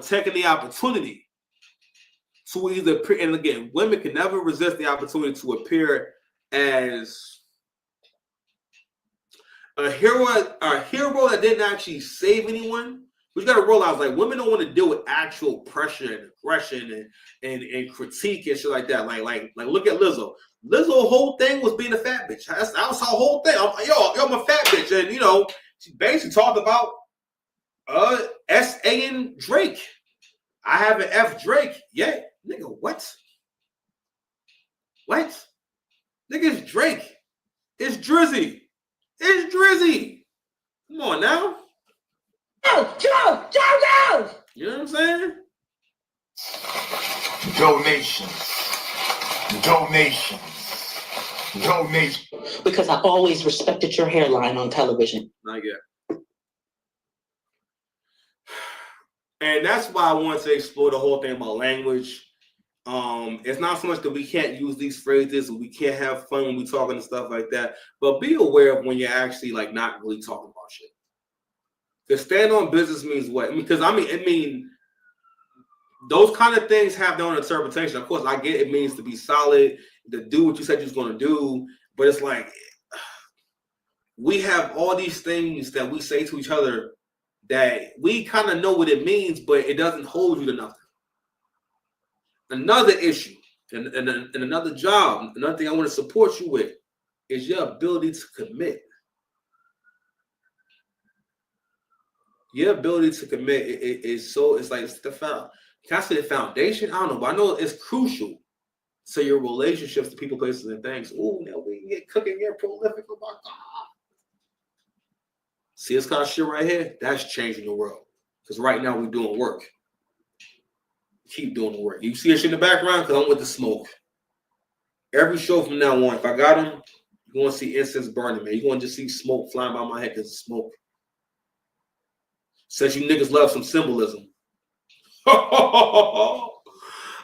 taking the opportunity to either appear. And again, women can never resist the opportunity to appear as a hero that didn't actually save anyone. We got to realize, like, women don't want to deal with actual pressure and aggression and critique and shit like that. Like look at Lizzo. Lizzo's whole thing was being a fat bitch. That was her whole thing. I'm a fat bitch, and she basically talked about S.A. and Drake. I haven't F Drake yet. Nigga, what? What? Nigga, it's Drake. It's Drizzy. It's Drizzy. Come on now. Go! You know what I'm saying? Donations. Because I always respected your hairline on television. Not yet. And that's why I wanted to explore the whole thing about language. It's not so much that we can't use these phrases, we can't have fun when we talking and stuff like that, but be aware of when you're actually like not really talking about shit. Because stand on business means what? Because I mean, those kind of things have their own interpretation. Of course, I get it means to be solid, to do what you said you was going to do, but it's like we have all these things that we say to each other that we kind of know what it means, but it doesn't hold you to nothing. Another issue and another job, another thing I want to support you with is your ability to commit. Your ability to commit is it's like it's the can I say the foundation? I don't know, but I know it's crucial to your relationships to people, places, and things. Oh, now we can get cooking here, prolific. Oh my God. See this kind of shit right here? That's changing the world. Because right now we're doing work. Keep doing the work. You see this shit in the background? Because I'm with the smoke. Every show from now on, if I got them, you're going to see incense burning, man. You're going to just see smoke flying by my head because of smoke. Says you niggas love some symbolism. All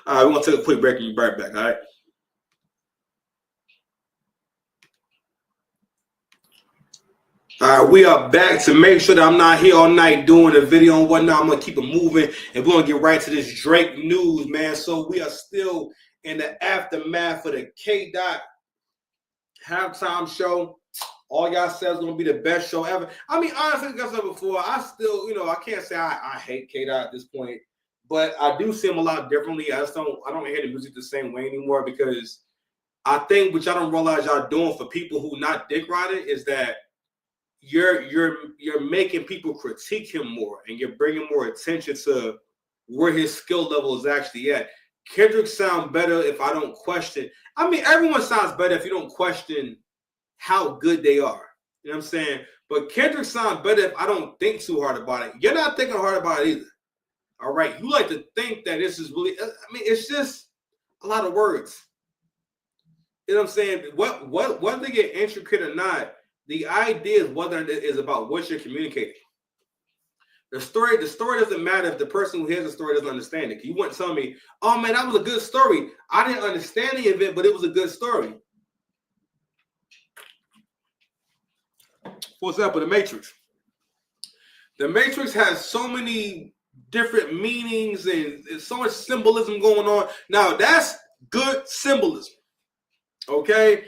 right, we're going to take a quick break and be right back, all right? All right, we are back to make sure that I'm not here all night doing a video and whatnot. I'm going to keep it moving, and we're going to get right to this Drake news, man. So we are still in the aftermath of the K-Dot halftime show. All y'all said is going to be the best show ever. I mean, honestly, like I said before, I still, I can't say I hate K-Dot at this point, but I do see him a lot differently. I don't hear the music the same way anymore because I think what y'all don't realize y'all doing for people who not dick riding is that you're making people critique him more, and you're bringing more attention to where his skill level is actually at. Kendrick sound better if I don't question. I mean, everyone sounds better if you don't question how good they are. You know what I'm saying? But Kendrick sounds better if I don't think too hard about it. You're not thinking hard about it either. All right. You like to think that this is really, I mean, it's just a lot of words. You know what I'm saying? Whether they get intricate or not, the idea is whether it is about what you're communicating. The story doesn't matter if the person who hears the story doesn't understand it. You wouldn't tell me, oh man, that was a good story. I didn't understand any of it, but it was a good story. For example, The Matrix. The Matrix has so many different meanings and so much symbolism going on. Now, that's good symbolism. Okay?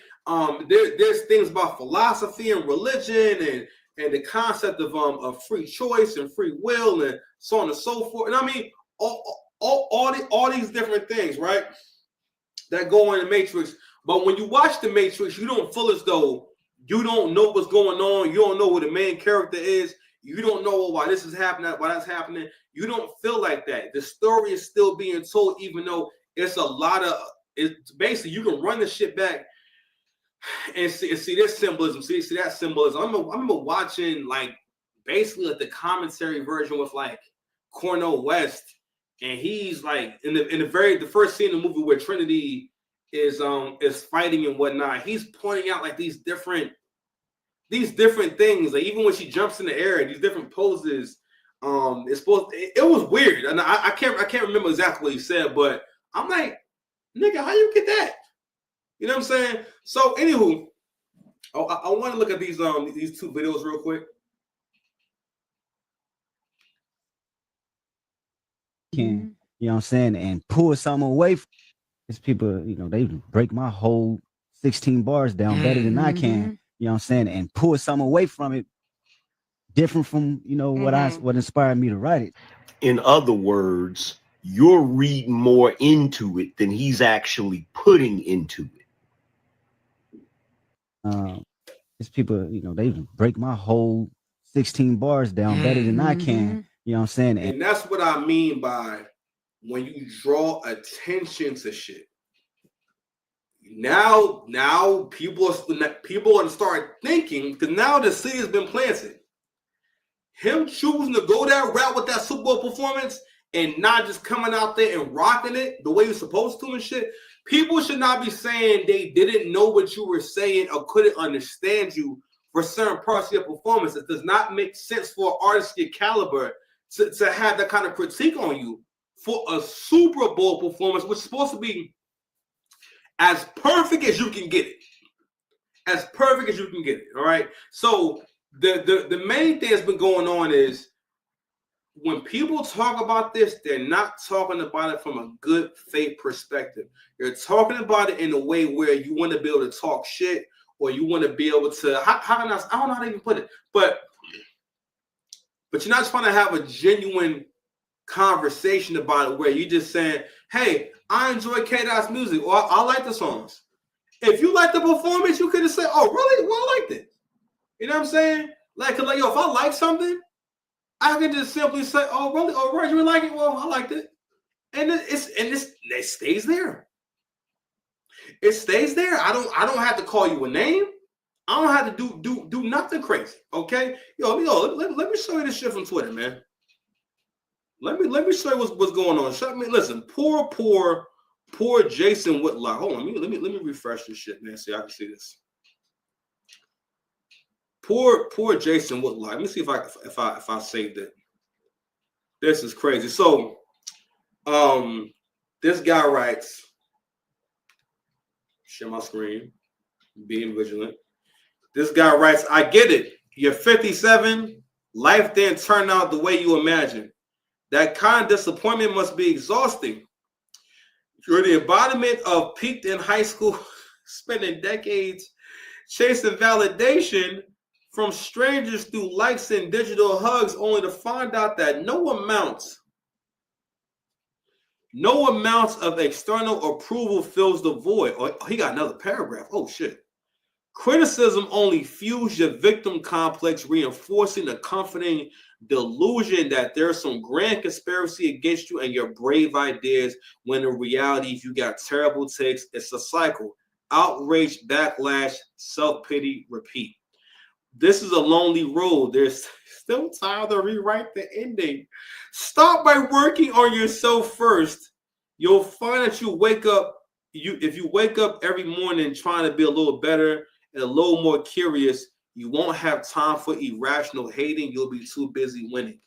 There's things about philosophy and religion and the concept of free choice and free will and so on and so forth. And I mean, all these different things, right, that go in The Matrix. But when you watch The Matrix, you don't feel as though you don't know what's going on. You don't know who the main character is. You don't know why this is happening, why that's happening. You don't feel like that. The story is still being told, even though it's a lot of. It's basically you can run the shit back and see this symbolism, see that symbolism. I remember watching like basically like the commentary version with like Cornel West, and he's like in the first scene of the movie where Trinity is fighting and whatnot. He's pointing out like these different things. Like even when she jumps in the air, these different poses. It was weird, and I can't remember exactly what he said, but I'm like, nigga, how you get that? You know what I'm saying? So, anywho, I want to look at these two videos real quick. You know what I'm saying, and pull something away from these people. They break my whole 16 bars down better than I can. You know what I'm saying, and pull something away from it, different from what inspired me to write it. In other words, you're reading more into it than he's actually putting into it. These people, they break my whole 16 bars down better than I can. You know what I'm saying? And that's what I mean by when you draw attention to shit. Now people are gonna start thinking, because now the seed has been planted. Him choosing to go that route with that Super Bowl performance and not just coming out there and rocking it the way you're supposed to and shit. People should not be saying they didn't know what you were saying or couldn't understand you for certain parts of your performance. It does not make sense for an artist of your caliber to have that kind of critique on you for a Super Bowl performance, which is supposed to be as perfect as you can get it. As perfect as you can get it, all right? So the main thing that's been going on is when people talk about this, they're not talking about it from a good faith perspective. They're talking about it in a way where you want to be able to talk shit, or you want to be able to, how can I don't know how to even put it, but you're not trying to have a genuine conversation about it where you're just saying, hey, I enjoy K-Dot's music, or I like the songs. If you like the performance, you could have said, oh, really? Well, I liked it. You know what I'm saying? Like, yo, if I like something, I can just simply say, oh, really? Oh, right, you really like it? Well, I liked it. And it stays there. It stays there. I don't have to call you a name. I don't have to do nothing crazy. Okay? Yo, let me show you this shit from Twitter, man. Let me show you what's going on. Listen, poor Jason Whitlock. Hold on, let me refresh this shit, man. See, I can see this. Poor Jason Whitlock. Let me see if I saved it. This is crazy. So, this guy writes. Share my screen. Being vigilant. This guy writes, I get it. You're 57. Life didn't turn out the way you imagined. That kind of disappointment must be exhausting. You're the embodiment of peaked in high school, spending decades chasing validation from strangers through likes and digital hugs, only to find out that no amounts of external approval fills the void. Oh, he got another paragraph. Oh, shit. Criticism only fuels your victim complex, reinforcing the comforting delusion that there's some grand conspiracy against you and your brave ideas, when in reality, if you got terrible takes, it's a cycle. Outrage, backlash, self-pity, repeat. This is a lonely road. There's still time to rewrite the ending. Start by working on yourself first. You'll find that if you wake up every morning trying to be a little better and a little more curious, you won't have time for irrational hating. You'll be too busy winning.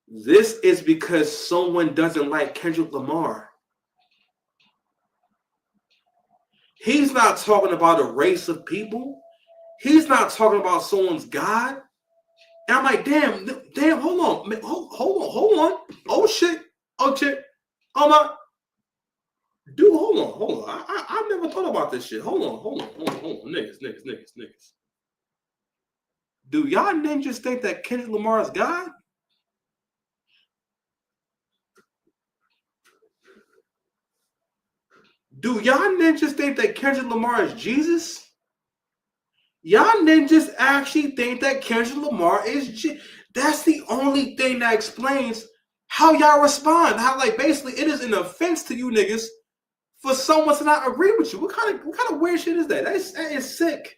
This is because someone doesn't like Kendrick Lamar. He's not talking about a race of people. He's not talking about someone's God. And I'm like, damn, hold on. Hold on. Oh, shit. Oh, my. Dude, hold on. I never thought about this shit. Hold on. Niggas. Do y'all ninjas think that Kendrick Lamar is God? Do y'all ninjas think that Kendrick Lamar is Jesus? Y'all ninjas actually think that Kendrick Lamar is Jesus. That's the only thing that explains how y'all respond. How, like, basically it is an offense to you niggas for someone to not agree with you. What kind of weird shit is that? That is sick.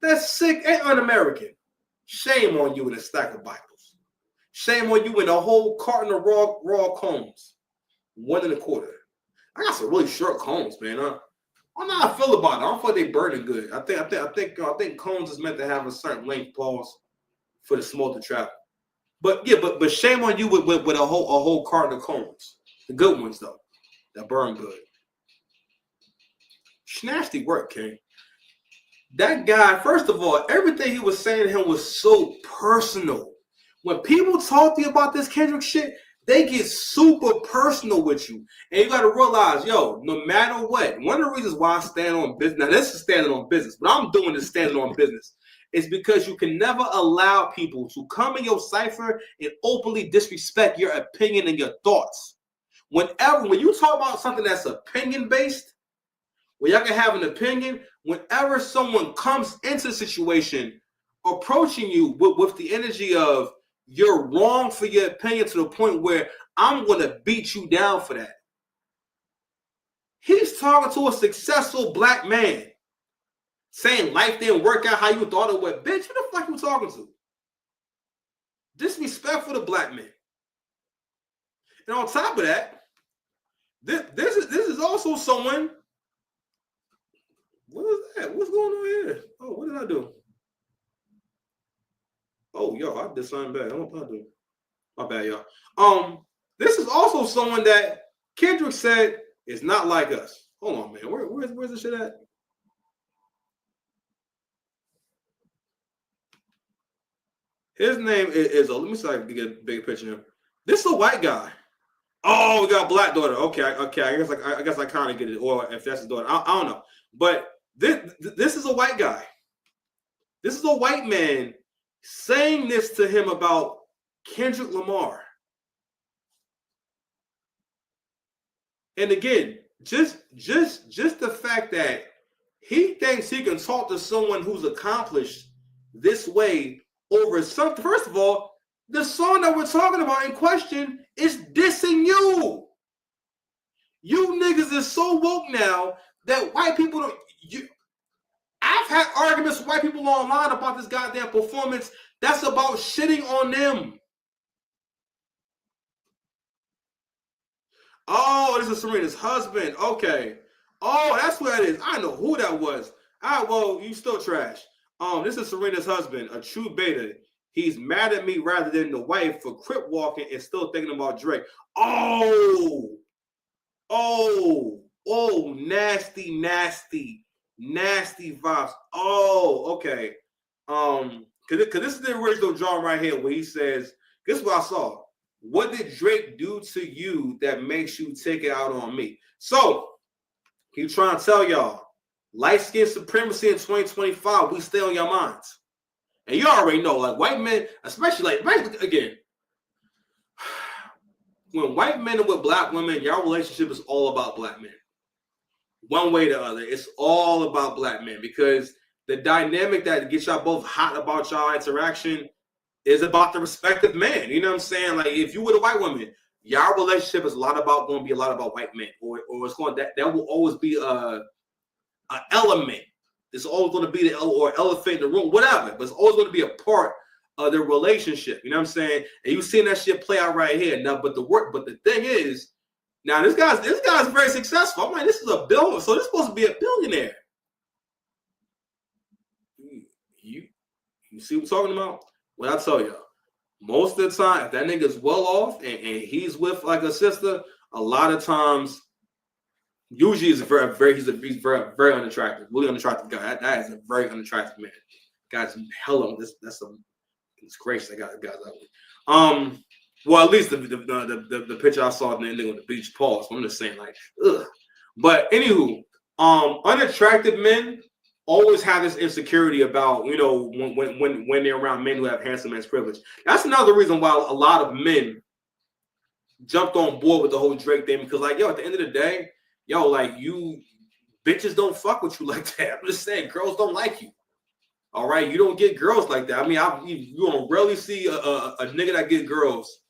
That's sick and un-American. Shame on you in a stack of Bibles. Shame on you in a whole carton of raw combs. 1 1/4. I got some really short combs, man. I don't know how I feel about it. I don't feel like they burning good. I think combs is meant to have a certain length pause for the smoke to travel. But yeah, but shame on you with a whole carton of combs. The good ones though, that burn good. Nasty work, King. That guy, first of all, everything he was saying to him was so personal. When people talk to you about this Kendrick shit, they get super personal with you. And you got to realize, yo, no matter what, one of the reasons why I stand on business, now this is standing on business, but I'm doing this standing on business, is because you can never allow people to come in your cipher and openly disrespect your opinion and your thoughts. When you talk about something that's opinion-based, where y'all can have an opinion, whenever someone comes into the situation approaching you with the energy of, you're wrong for your opinion to the point where I'm going to beat you down for that. He's talking to a successful black man saying life didn't work out how you thought it would. Bitch, who the fuck you talking to? Disrespectful to black men. And on top of that, this is also someone. What is that? What's going on here? Oh, what did I do? Oh, yo, I did something bad. I don't know what I do. My bad, y'all. This is also someone that Kendrick said is not like us. Hold on, man. Where's this shit at? His name is let me see if I can get a bigger picture of him. This is a white guy. Oh, we got a black daughter. Okay. I guess I kind of get it. Or if that's his daughter, I don't know. But this is a white guy. This is a white man saying this to him about Kendrick Lamar. And again, just the fact that he thinks he can talk to someone who's accomplished this way over something. First of all, the song that we're talking about in question is dissing you. You niggas is so woke now that white people don't. I've had arguments with white people online about this goddamn performance that's about shitting on them. Oh, this is Serena's husband. Okay. Oh, that's who that is. I know who that was. Well, you still trash. This is Serena's husband, a true beta. He's mad at me rather than the wife for crip walking and still thinking about Drake. Oh, nasty vibes. Oh, okay. Cause this is the original drawing right here where he says, "This is what I saw. What did Drake do to you that makes you take it out on me?" So he's trying to tell y'all, light skin supremacy in 2025. We stay on your minds. And you already know, like white men, especially again, when white men are with black women, your relationship is all about black men. One way or the other, it's all about black men because the dynamic that gets y'all both hot about y'all interaction is about the respective man. You know what I'm saying? Like if you with a white woman, your relationship is going to be a lot about white men, or it's going that will always be a element. It's always going to be the elephant in the room, whatever. But it's always going to be a part of the relationship. You know what I'm saying? And you've seen that shit play out right here. Now, but the thing is, now this guy's very successful. I'm like, this is a billionaire, so this is supposed to be a billionaire. You see what I'm talking about? What I tell y'all, most of the time, if that nigga's well off and he's with like a sister, a lot of times. Usually, he's very unattractive, really unattractive guy. That is a very unattractive man. Guy's hella it's gracious. That guy's ugly. Well, at least the picture I saw in the ending with the beach pause. I'm just saying, like, ugh. But anywho, unattractive men always have this insecurity about when they're around men who have handsome man's privilege. That's another reason why a lot of men jumped on board with the whole Drake thing because, like, at the end of the day. Yo, like you bitches don't fuck with you like that. I'm just saying, girls don't like you. All right, you don't get girls like that. I mean, you don't rarely see a nigga that get girls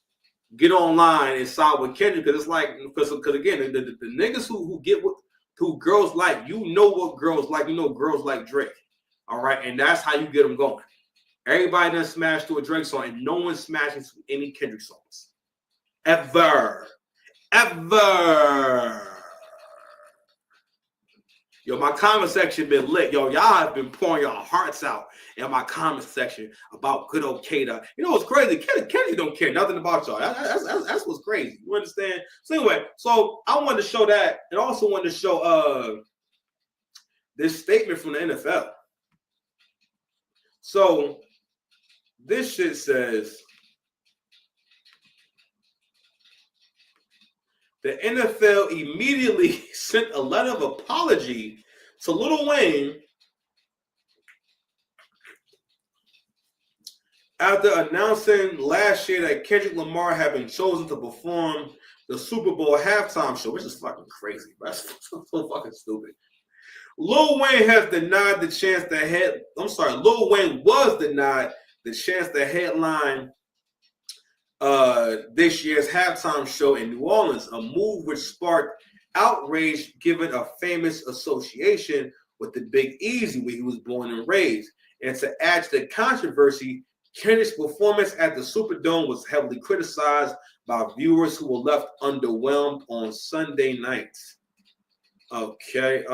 get online and side with Kendrick because it's like because again the niggas who girls like, you know what girls like, girls like Drake. All right, and that's how you get them going. Everybody done smashed to a Drake song, and no one smashes to any Kendrick songs ever. Yo, my comment section been lit. Yo, y'all have been pouring your hearts out in my comment section about good old Kata. You know what's crazy? Kenny don't care nothing about y'all. That's what's crazy. You understand? So anyway, I wanted to show that, and also wanted to show this statement from the NFL. So this shit says the NFL immediately sent a letter of apology to Lil Wayne after announcing last year that Kendrick Lamar had been chosen to perform the Super Bowl halftime show, which is fucking crazy. That's so fucking stupid. Lil Wayne was denied the chance to headline this year's halftime show in New Orleans, a move which sparked outrage given a famous association with the Big Easy, where he was born and raised. And to add to the controversy, Kendrick's performance at the Superdome was heavily criticized by viewers who were left underwhelmed on Sunday nights. Okay,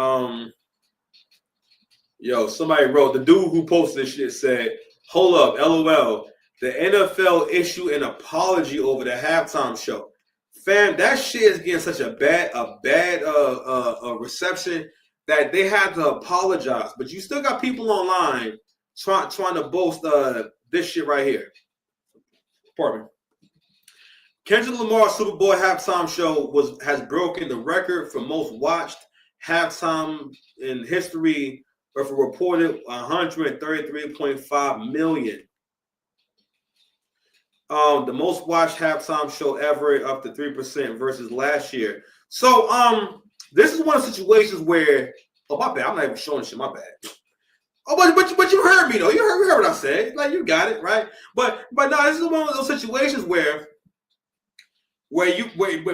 somebody wrote, the dude who posted this shit said, hold up, LOL, the NFL issued an apology over the halftime show. Fam, that shit is getting such a bad reception that they had to apologize. But you still got people online trying to boast this shit right here. Pardon me. Kendrick Lamar's Super Bowl halftime show has broken the record for most watched halftime in history, with a reported 133.5 million. The most watched halftime show ever, up to 3% versus last year. So this is one of the situations where, oh my bad, I'm not even showing shit, my bad. Oh, but you heard me though. You heard what I said. Like, you got it, right? But no, this is one of those situations where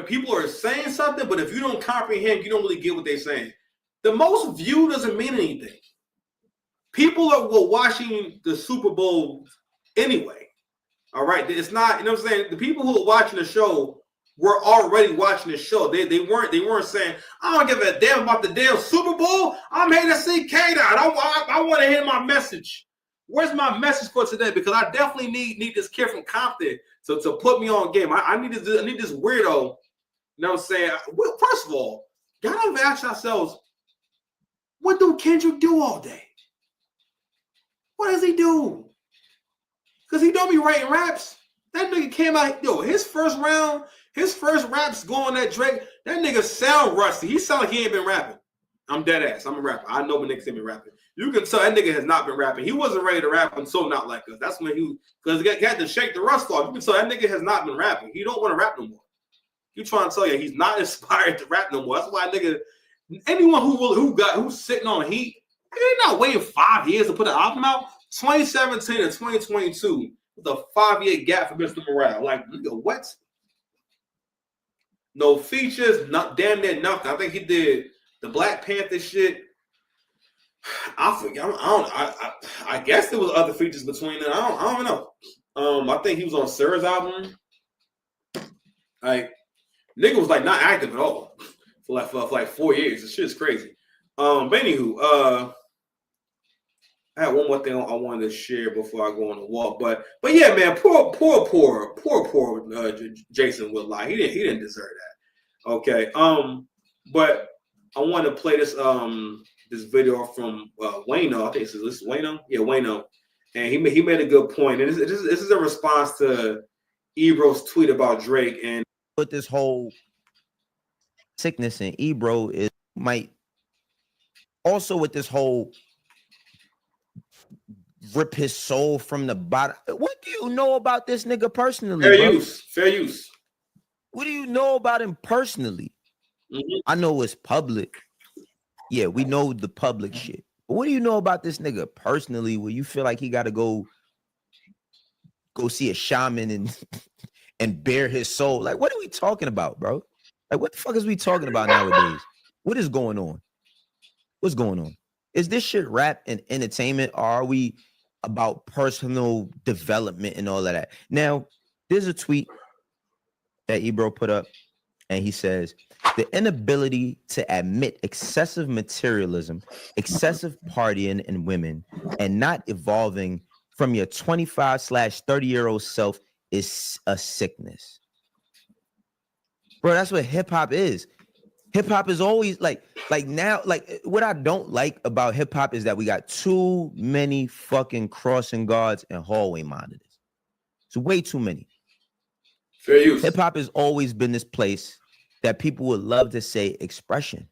people are saying something, but if you don't comprehend, you don't really get what they're saying. The most view doesn't mean anything. People were watching the Super Bowl anyway. All right, it's not, you know what I'm saying? The people who are watching the show were already watching the show. They weren't saying, I don't give a damn about the damn Super Bowl. I'm here to see K-Dot. I want to hear my message. Where's my message for today? Because I definitely need this kid from Compton to put me on game. I need this weirdo. You know what I'm saying? Well, first of all, y'all ever ask yourselves, what do Kendrick do all day? What does he do? Because he don't be writing raps. That nigga came out, his first raps going at Drake, that nigga sound rusty. He sound like he ain't been rapping. I'm dead ass. I'm a rapper. I know when niggas ain't been rapping. You can tell that nigga has not been rapping. He wasn't ready to rap until Not Like Us. That's when because he had to shake the rust off. You can tell that nigga has not been rapping. He don't want to rap no more. He trying to tell you he's not inspired to rap no more. That's why nigga, anyone who's sitting on heat, they're not waiting 5 years to put an album out. 2017 and 2022 with a 5-year gap for Mr. Morale. Like, nigga, what? No features, not damn near nothing. I think he did the Black Panther shit. I forget. I guess there was other features between them. I don't know. I think he was on Sir's album. Like, nigga was like not active at all for like 4 years. This shit is crazy. But anywho, I had one more thing I wanted to share before I go on the walk. But yeah, man, poor Jason Woodlock. He didn't deserve that. Okay. But I want to play this video from Wayno. I think this is Wayno. Yeah, Wayno. And he made a good point. And this is a response to Ebro's tweet about Drake. And with this whole sickness in Ebro might also with this whole rip his soul from the bottom. What do you know about this nigga personally? Fair use. What do you know about him personally? Mm-hmm. I know it's public. Yeah, we know the public shit. But what do you know about this nigga personally where you feel like he got to go see a shaman and bare his soul? Like, what are we talking about, bro? Like, what the fuck is we talking about nowadays? What is going on? What's going on? Is this shit rap and entertainment, or are we about personal development and all of that? Now, there's a tweet that Ebro put up, and he says, the inability to admit excessive materialism, excessive partying in women, and not evolving from your 25/30-year-old self is a sickness. Bro, that's what hip-hop is. Hip-hop is always like now, like what I don't like about hip-hop is that we got too many fucking crossing guards and hallway monitors. It's way too many. Fair use. Hip-hop has always been this place that people would love to say expression.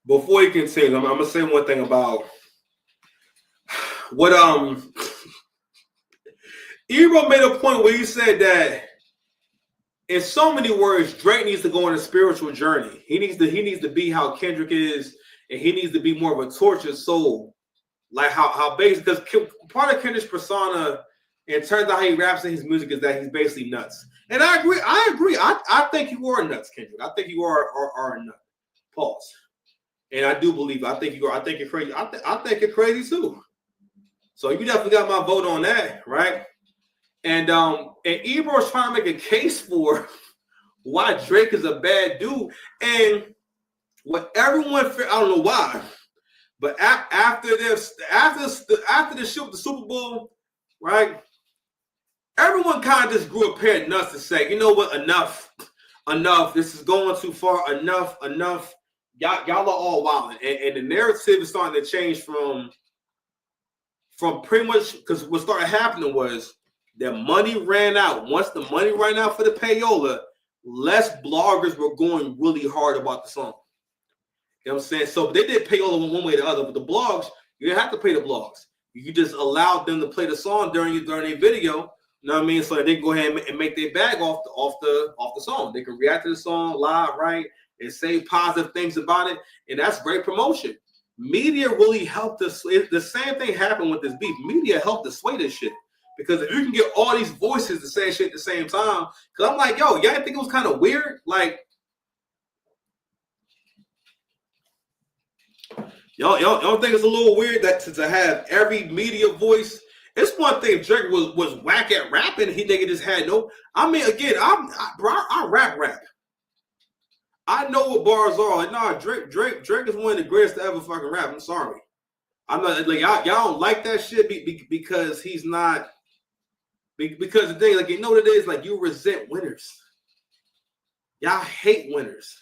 Before you continue, I'm gonna say one thing about what Ebro made a point where he said that in so many words, Drake needs to go on a spiritual journey. He needs to be how Kendrick is, and he needs to be more of a tortured soul, like how basic. Because part of Kendrick's persona And it turns out how he raps in his music is that he's basically nuts. And I agree. I think you are nuts, Kendrick. I think you are a nut. Pause. And I do believe. I think you are. I think you're crazy. I think you're crazy too. So you definitely got my vote on that, right? And Ebro's trying to make a case for why Drake is a bad dude. And what everyone, I don't know why, but after the shoot the Super Bowl, right? Everyone kind of just grew a pair of nuts to say, you know what, enough. This is going too far. Enough. Y'all are all wild. And the narrative is starting to change from pretty much, because what started happening was that money ran out. Once the money ran out for the payola, less bloggers were going really hard about the song. You know what I'm saying? So they did payola one way or the other, but the blogs, you didn't have to pay the blogs. You just allowed them to play the song during their video. You know what I mean? So that they can go ahead and make their bag off the song. They can react to the song live, right? And say positive things about it. And that's great promotion. Media really helped us. The same thing happened with this beef. Media helped to sway this shit. Because if you can get all these voices to say shit at the same time, because I'm like, yo, y'all think it was kind of weird? Like, y'all don't think it's a little weird that to have every media voice? It's one thing if Drake was whack at rapping, he nigga just had no. I mean, again, I rap. I know what bars are. Like, nah, Drake is one of the greatest to ever fucking rap. I'm sorry. I'm not like y'all don't like that shit because he's not. Because the thing, like, you know what it is, like, you resent winners. Y'all hate winners.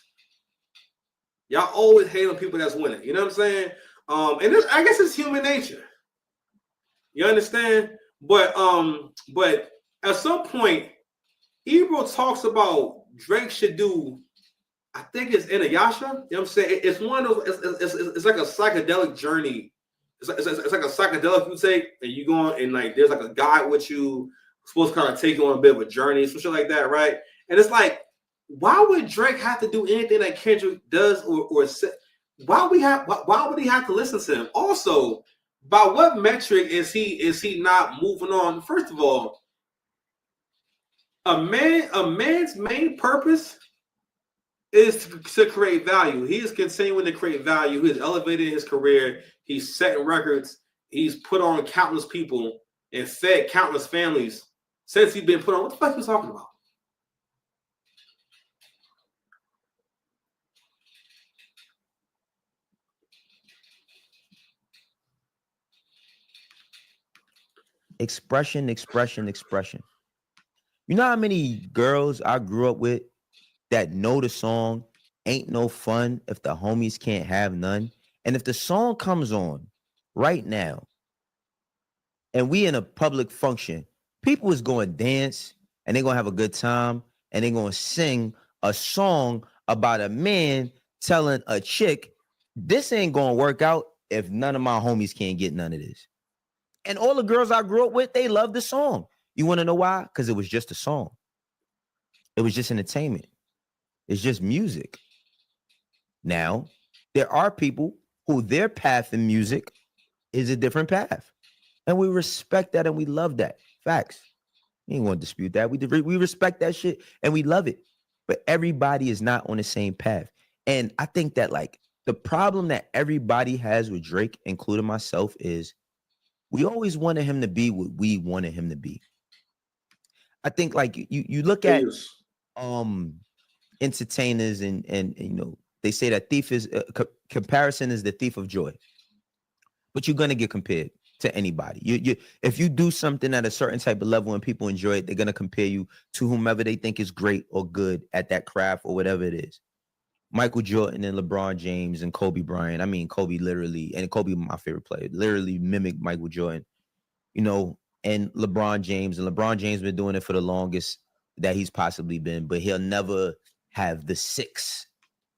Y'all always hate on people that's winning. You know what I'm saying? And I guess it's human nature. You understand? But at some point, Ebro talks about Drake should do. I think it's Inuyasha. You know what I'm saying? It's one of those. It's like a psychedelic journey. It's like a psychedelic you take, and you go on, and like there's like a guide with you, supposed to kind of take you on a bit of a journey, some shit like that, right? And it's like, why would Drake have to do anything that Kendrick does or say? Why would he have to listen to him? Also, by what metric is he not moving on? First of all, a man's main purpose is to create value. He is continuing to create value. He is elevating his career. He's setting records. He's put on countless people and fed countless families since he's been put on. What the fuck are you talking about? Expression. You know how many girls I grew up with that know the song Ain't No Fun If the Homies Can't Have None? And if the song comes on right now and we in a public function, people is going to dance and they're going to have a good time and they're going to sing a song about a man telling a chick, this ain't going to work out if none of my homies can't get none of this. And all the girls I grew up with, they love the song. You want to know why? Because it was just a song. It was just entertainment. It's just music. Now, there are people who their path in music is a different path. And we respect that and we love that. Facts. We ain't going to dispute that. We respect that shit and we love it. But everybody is not on the same path. And I think that, like, the problem that everybody has with Drake, including myself, is we always wanted him to be what we wanted him to be. I think, like, you look at entertainers and you know, they say that comparison is the thief of joy. But you're going to get compared to anybody. You if you do something at a certain type of level and people enjoy it, they're going to compare you to whomever they think is great or good at that craft or whatever it is. Michael Jordan and LeBron James and Kobe Bryant. I mean, Kobe literally, and Kobe, my favorite player, literally mimicked Michael Jordan, you know, and LeBron James. And LeBron James been doing it for the longest that he's possibly been, but he'll never have the 6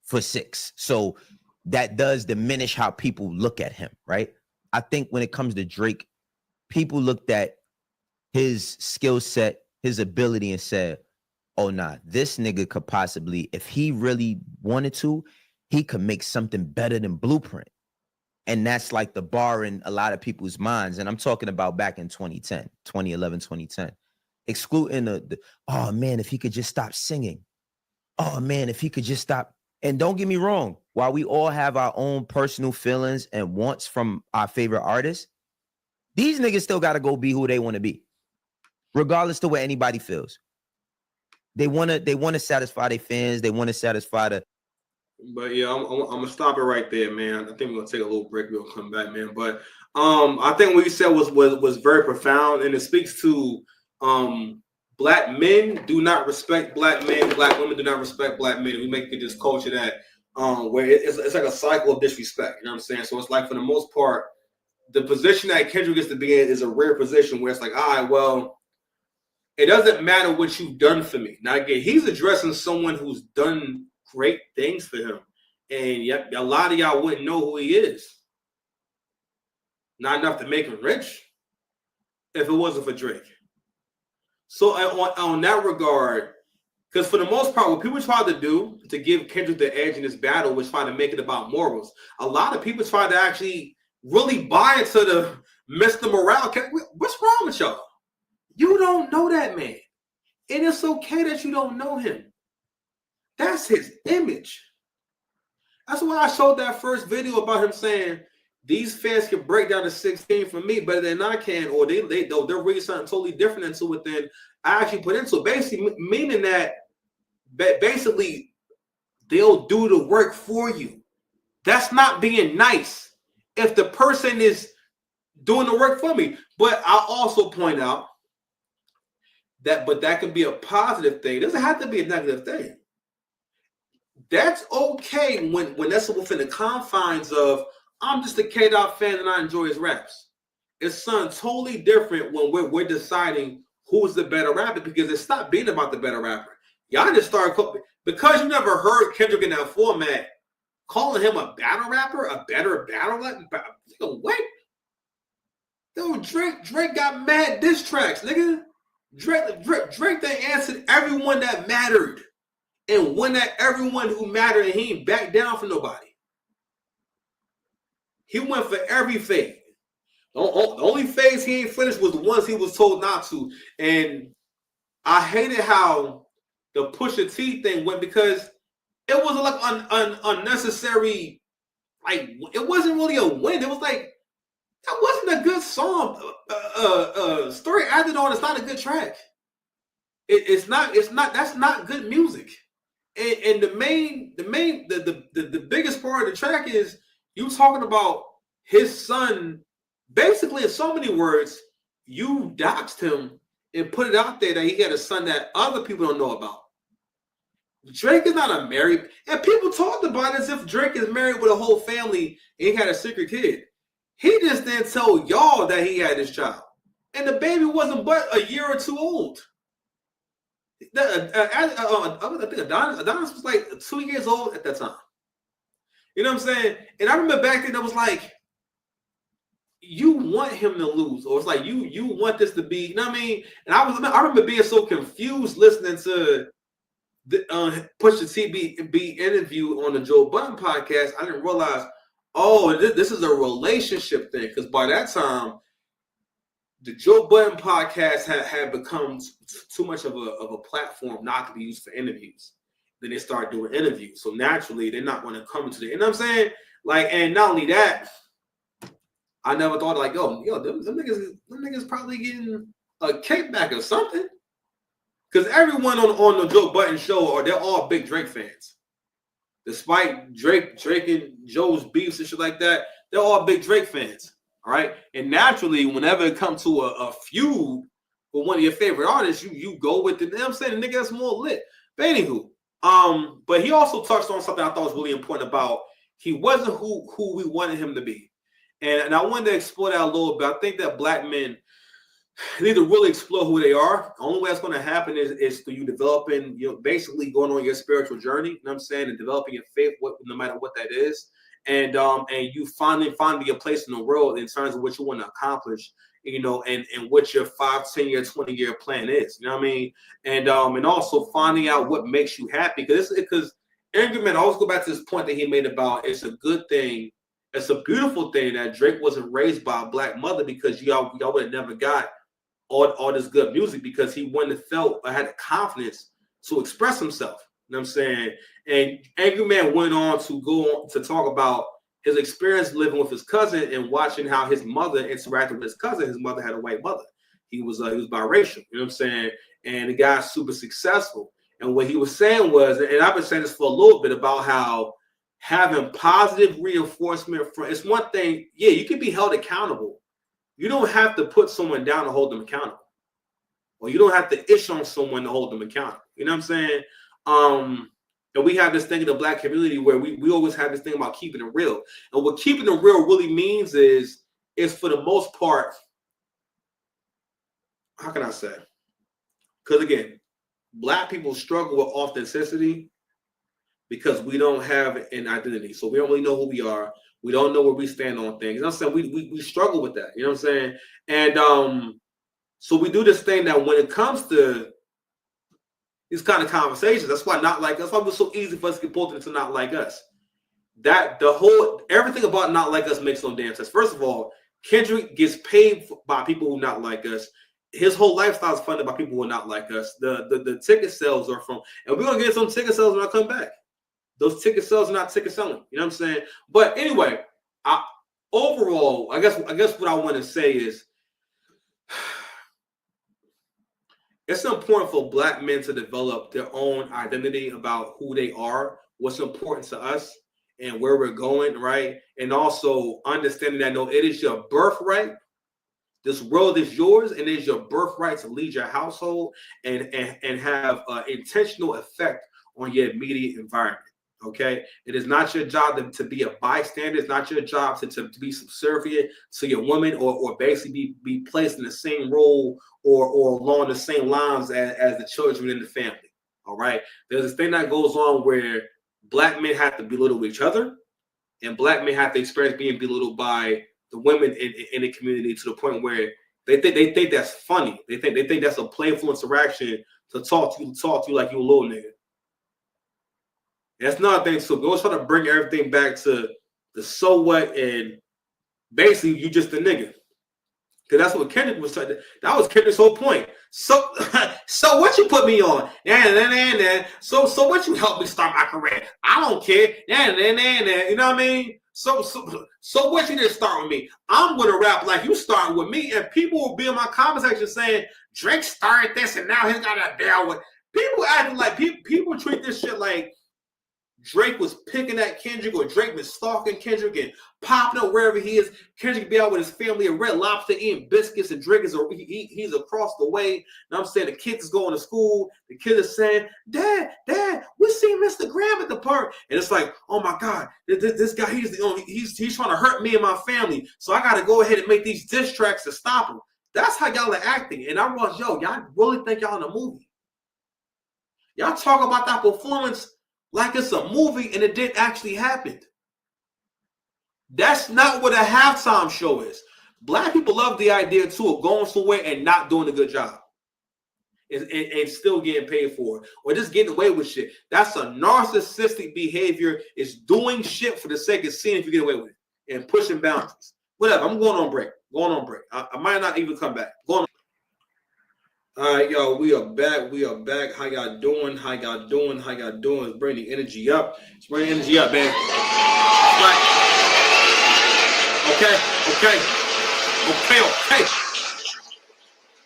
for 6. So that does diminish how people look at him, right? I think when it comes to Drake, people looked at his skill set, his ability, and said, oh, nah, this nigga could possibly, if he really wanted to, he could make something better than Blueprint. And that's like the bar in a lot of people's minds. And I'm talking about back in 2010, 2011, 2010. Excluding the oh man, if he could just stop singing. Oh man, if he could just stop. And don't get me wrong, while we all have our own personal feelings and wants from our favorite artists, these niggas still got to go be who they want to be, regardless to what anybody feels. They want to satisfy their fans. They want to satisfy the. But yeah, I'm gonna stop it right there, man. I think we're gonna take a little break. We'll come back, man. But I think what you said was very profound, and it speaks to black men do not respect black men. Black women do not respect black men. We make it this culture that where it's like a cycle of disrespect. You know what I'm saying? So it's like for the most part, the position that Kendrick gets to be in is a rare position where it's like, all right, well, it doesn't matter what you've done for me. Now again, he's addressing someone who's done great things for him, and yet a lot of y'all wouldn't know who he is. Not enough to make him rich if it wasn't for Drake. So on that regard, because for the most part, what people try to do to give Kendrick the edge in this battle was try to make it about morals. A lot of people try to actually really buy into the Mr. Morale. What's wrong with y'all? You don't know that man. And it's okay that you don't know him. That's his image. That's why I showed that first video about him saying these fans can break down to 16 for me better than I can, or they're reading something totally different into it than I actually put into it. Basically, meaning that basically they'll do the work for you. That's not being nice if the person is doing the work for me. But I'll also point out that could be a positive thing. It doesn't have to be a negative thing. That's okay when that's within the confines of I'm just a K-Dot fan and I enjoy his raps. It's something totally different when we're deciding who's the better rapper, because it stopped being about the better rapper. Y'all just started because you never heard Kendrick in that format calling him a battle rapper, a better battle rapper. What? Yo, Drake got mad diss tracks, nigga. Drake they answered everyone that mattered. And won at everyone who mattered, and he ain't back down for nobody. He went for every fade. The only phase he ain't finished was the ones he was told not to. And I hated how the Pusha T thing went, because it was like an unnecessary, like it wasn't really a win. It was like that wasn't a good song. Story added on. It's not a good track. It's not. That's not good music. And the biggest part of the track is you talking about his son. Basically, in so many words, you doxed him and put it out there that he had a son that other people don't know about. Drake is not a married, and people talked about it as if Drake is married with a whole family and he had a secret kid. He just didn't tell y'all that he had this child, and the baby wasn't but a year or two old. I think Adonis was like 2 years old at that time. You know what I'm saying? And I remember back then, it was like, you want him to lose, or it's like you want this to be. You know what I mean? And I remember being so confused listening to the Pusha T be interviewed on the Joe Budden podcast. I didn't realize, this is a relationship thing, because by that time, the Joe Budden podcast had become too much of a platform not to be used for interviews. Then they started doing interviews. So naturally, they're not going to come to the, you know what I'm saying? Like, and not only that, I never thought like, them niggas probably getting a kickback or something. Because everyone on the Joe Budden show, they're all big Drake fans. Despite Drake and Joe's beefs and shit like that, they're all big Drake fans. All right. And naturally, whenever it comes to a feud with one of your favorite artists, you go with it. You know what I'm saying? The nigga that's more lit. But anywho, but he also touched on something I thought was really important about he wasn't who we wanted him to be. And I wanted to explore that a little bit. I think that black men need to really explore who they are. The only way that's going to happen is through you developing, basically going on your spiritual journey, you know what I'm saying, and developing your faith, no matter what that is. And you finding your place in the world in terms of what you want to accomplish, and what your 5, 10 year, 20-year plan is. You know what I mean? And also finding out what makes you happy. Because Angry Man, I always go back to this point that he made about it's a good thing it's a beautiful thing that Drake wasn't raised by a black mother, because y'all would have never got all this good music, because he wouldn't have felt or had the confidence to express himself. You know what I'm saying? And Angry Man went on to go on to talk about his experience living with his cousin and watching how his mother interacted with his cousin. His mother had a white mother. He was biracial. You know what I'm saying? And the guy's super successful. And what he was saying was, and I've been saying this for a little bit, about how having positive reinforcement from, it's one thing, yeah, you can be held accountable. You don't have to put someone down to hold them accountable. Or you don't have to ish on someone to hold them accountable. You know what I'm saying? And we have this thing in the black community where we always have this thing about keeping it real. And what keeping it real really means is for the most part, how can I say? Because again, black people struggle with authenticity because we don't have an identity. So we don't really know who we are. We don't know where we stand on things. You know what I'm saying? We struggle with that. You know what I'm saying? And so we do this thing that when it comes to these kind of conversations, that's why it was so easy for us to get pulled into Not Like Us. That everything about Not Like Us makes no damn sense. First of all, Kendrick gets paid by people who not like us. His whole lifestyle is funded by people who are not like us. The ticket sales are from, and we're gonna get some ticket sales when I come back. Those ticket sales are not ticket selling. You know what I'm saying? But anyway, overall, I guess what I want to say is, it's important for black men to develop their own identity about who they are, what's important to us, and where we're going, right? And also understanding that, no, it is your birthright. This world is yours, and it is your birthright to lead your household and have an intentional effect on your immediate environment. Okay, it is not your job to be a bystander. It's not your job to be subservient to your woman or basically be placed in the same role or along the same lines as the children in the family. All right, there's this thing that goes on where black men have to belittle each other, and black men have to experience being belittled by the women in the community to the point where they think that's funny. They think that's a playful interaction to talk to you like you a little nigga. That's another thing. So go try to bring everything back to the so what, and basically you just a nigga. Because that's what Kendrick was trying to. That was Kendrick's whole point. So what you put me on? So what you helped me start my career? I don't care. You know what I mean? So what you didn't start with me? I'm gonna rap like you started with me, and people will be in my comment section saying Drake started this, and now he's got to deal with. People acting like people treat this shit like Drake was picking at Kendrick, or Drake was stalking Kendrick and popping up wherever he is. Kendrick be out with his family at Red Lobster eating biscuits and drinking, or he's across the way. And I'm saying the kids is going to school. The kids are saying, Dad, we see Mr. Graham at the park. And it's like, oh my God, this guy, he's trying to hurt me and my family. So I got to go ahead and make these diss tracks to stop him. That's how y'all are acting. And I was, y'all really think y'all in a movie? Y'all talk about that performance like it's a movie and it didn't actually happen. That's not what a halftime show is. Black people love the idea too of going somewhere and not doing a good job and still getting paid for it, or just getting away with shit. That's a narcissistic behavior. It's doing shit for the sake of seeing if you get away with it and pushing boundaries. Whatever. I'm going on break. I might not even come back. Going on. All right, y'all, we are back. How y'all doing? Let's bring the energy up. Man. Right. Okay.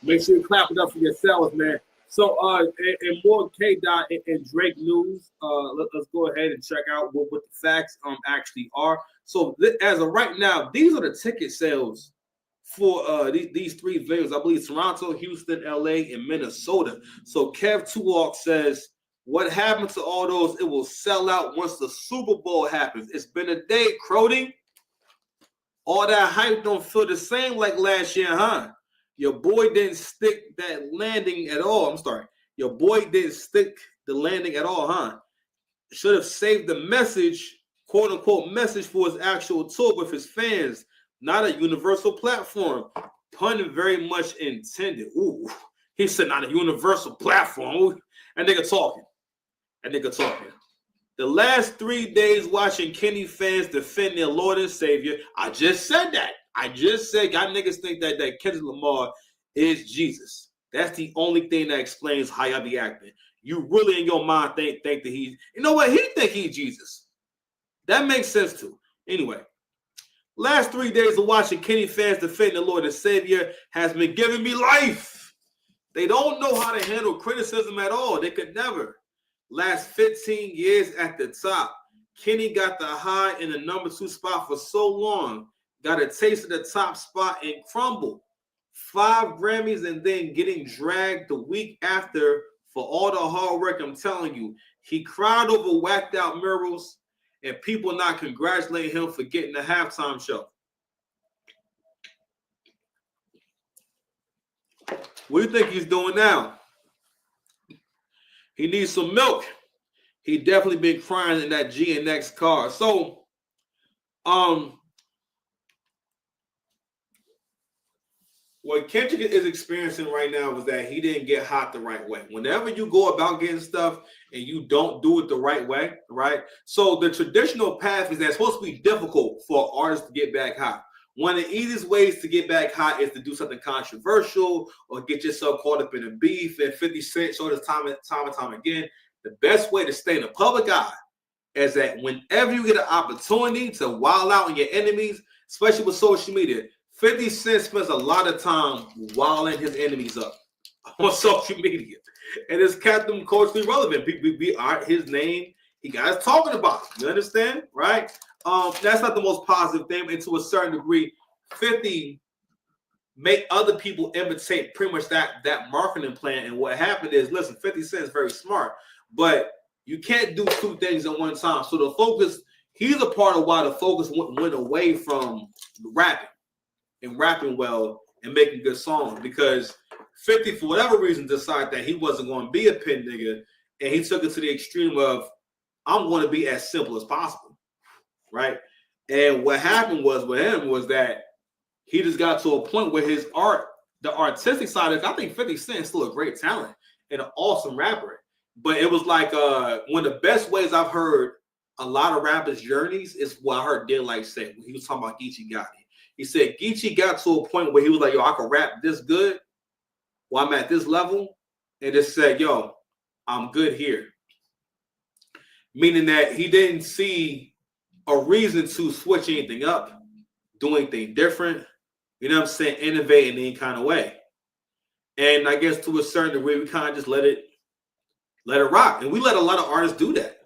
Make sure you clap it up for yourselves, man. So, and more K-Dot and Drake news. Let's go ahead and check out what the facts actually are. So, as of right now, these are the ticket sales for these three venues. I believe Toronto, Houston, LA, and Minnesota. So Kev Tuwalk says, what happened to all those? It will sell out once the Super Bowl happens. It's been a day, Crody. All that hype don't feel the same like last year, huh? Your boy didn't stick that landing at all. I'm sorry. Your boy didn't stick the landing at all, huh? Should have saved the message, quote unquote message, for his actual tour with his fans. Not a universal platform. Pun very much intended. Ooh, he said not a universal platform. Ooh, that nigga talking. The last 3 days watching Kenny fans defend their Lord and Savior. I just said that. I just said y'all niggas think that Kendrick Lamar is Jesus. That's the only thing that explains how y'all be acting. You really in your mind think that he's, you know what? He think he's Jesus. That makes sense too. Anyway, last 3 days of watching Kenny fans defend the Lord and Savior has been giving me life. They don't know how to handle criticism at all. They could never. Last 15 years at the top, Kenny got the high in the number 2 spot for so long, got a taste of the top spot and crumbled. 5 Grammys and then getting dragged the week after for all the hard work. I'm telling you, he cried over whacked out murals and people not congratulating him for getting the halftime show. What do you think he's doing now? He needs some milk. He definitely been crying in that GNX car. So, what Kendrick is experiencing right now is that he didn't get hot the right way. Whenever you go about getting stuff and you don't do it the right way, right? So the traditional path is that it's supposed to be difficult for artists to get back hot. One of the easiest ways to get back hot is to do something controversial or get yourself caught up in a beef. And 50 Cent showed us time and time again. The best way to stay in the public eye is that whenever you get an opportunity to wild out on your enemies, especially with social media, 50 Cent spends a lot of time wilding his enemies up on social media. And it's kept them culturally relevant. We are his name. He got us talking about it. You understand? Right? That's not the most positive thing. And to a certain degree, 50 make other people imitate pretty much that marketing plan. And what happened is, listen, 50 Cent is very smart, but you can't do 2 things at one time. So the focus, he's a part of why the focus went away from rapping and rapping well and making good songs, because 50, for whatever reason, decided that he wasn't going to be a pin nigga, and he took it to the extreme of, I'm going to be as simple as possible, right? And what happened was with him was that he just got to a point where his art, the artistic side of it, I think 50 Cent is still a great talent and an awesome rapper. But it was like one of the best ways I've heard a lot of rappers' journeys is what I heard Daylight say when he was talking about Geechee Gotti. He said Geechee got to a point where he was like, yo, I can rap this good while I'm at this level, and just said, yo, I'm good here. Meaning that he didn't see a reason to switch anything up, do anything different, you know what I'm saying, innovate in any kind of way. And I guess to a certain degree, we kind of just let it rock. And we let a lot of artists do that,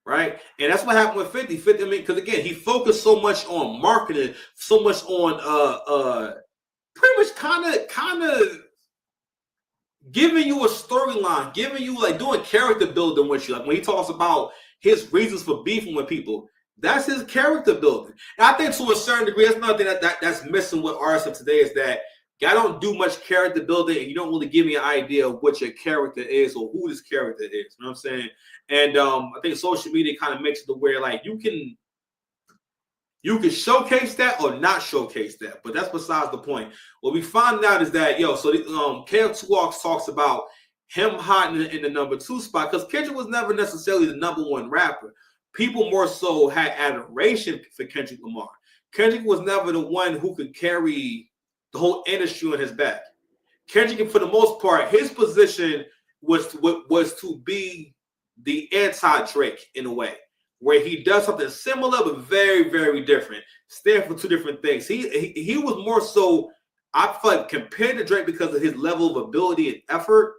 right? And that's what happened with 50. 50, I mean, because again, he focused so much on marketing, so much on pretty much kind of giving you a storyline, giving you like doing character building with you. Like when he talks about his reasons for beefing with people, that's his character building. And I think to a certain degree, that's another thing that's missing with artists of today is that y'all don't do much character building, and you don't really give me an idea of what your character is or who this character is. You know what I'm saying? And I think social media kind of makes it to where like you can showcase that or not showcase that, but that's besides the point. What we find out is that KF2 talks about him hot in the number 2 spot because Kendrick was never necessarily the number 1 rapper. People more so had adoration for Kendrick Lamar. Kendrick was never the one who could carry the whole industry on his back. Kendrick, for the most part, his position was to be the anti-Drake in a way, where he does something similar but very, very different. Stand for 2 different things. He was more so, I feel like, compared to Drake because of his level of ability and effort,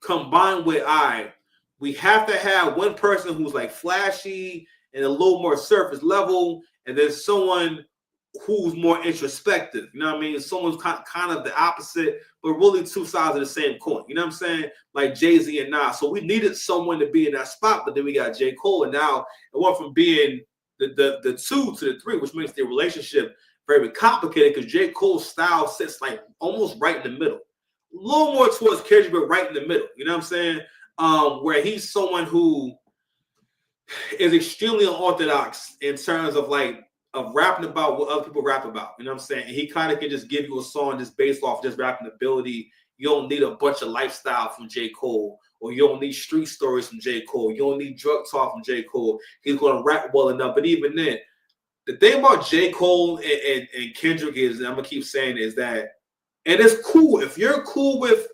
combined with we have to have one person who's like flashy and a little more surface level, and then someone who's more introspective. You know what I mean? Someone's kind of the opposite, but really 2 sides of the same coin. You know what I'm saying? Like Jay-Z and Nas. So we needed someone to be in that spot, but then we got J. Cole, and now it went from being the 2 to the 3, which makes their relationship very complicated because J. Cole's style sits like almost right in the middle. A little more towards Kendrick, but right in the middle. You know what I'm saying? Where he's someone who is extremely unorthodox in terms of rapping about what other people rap about. You know what I'm saying? And he kind of can just give you a song just based off just rapping ability. You don't need a bunch of lifestyle from J. Cole or you don't need street stories from J. Cole. You don't need drug talk from J. Cole. He's going to rap well enough. But even then, the thing about J. Cole and Kendrick is, and I'm going to keep saying, is that, and it's cool. If you're cool with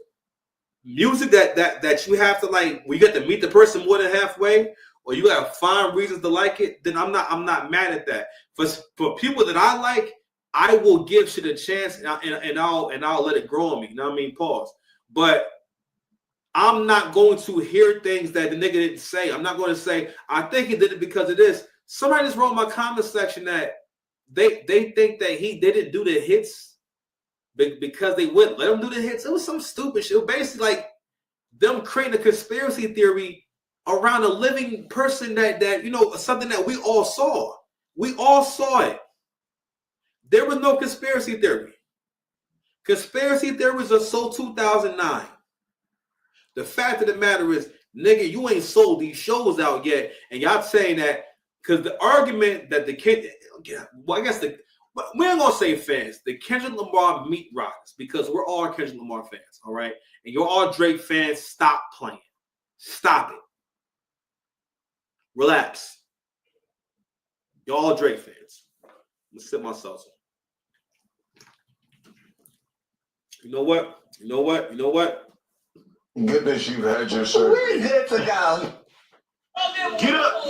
music that you have to like, we get to meet the person more than halfway, or you have fine reasons to like it, then I'm not mad at that. For people that I like, I will give shit a chance, and I'll let it grow on me. You know what I mean? Pause. But I'm not going to hear things that the nigga didn't say. I'm not going to say, I think he did it because of this. Somebody just wrote in my comment section that they think that they didn't do the hits because they wouldn't let him do the hits. It was some stupid shit. It was basically like them creating a conspiracy theory around a living person that something that we all saw. We all saw it. There was no conspiracy theory. Conspiracy theories are so 2009. The fact of the matter is, nigga, you ain't sold these shows out yet, and y'all saying that because the argument that we ain't gonna say fans, the Kendrick Lamar meat riders, because we're all Kendrick Lamar fans, all right? And you're all Drake fans, stop playing. Stop it. Relax. You're all Drake fans. I'm gonna sip my salsa. You know what? Goodness, you've had your surgery. Get up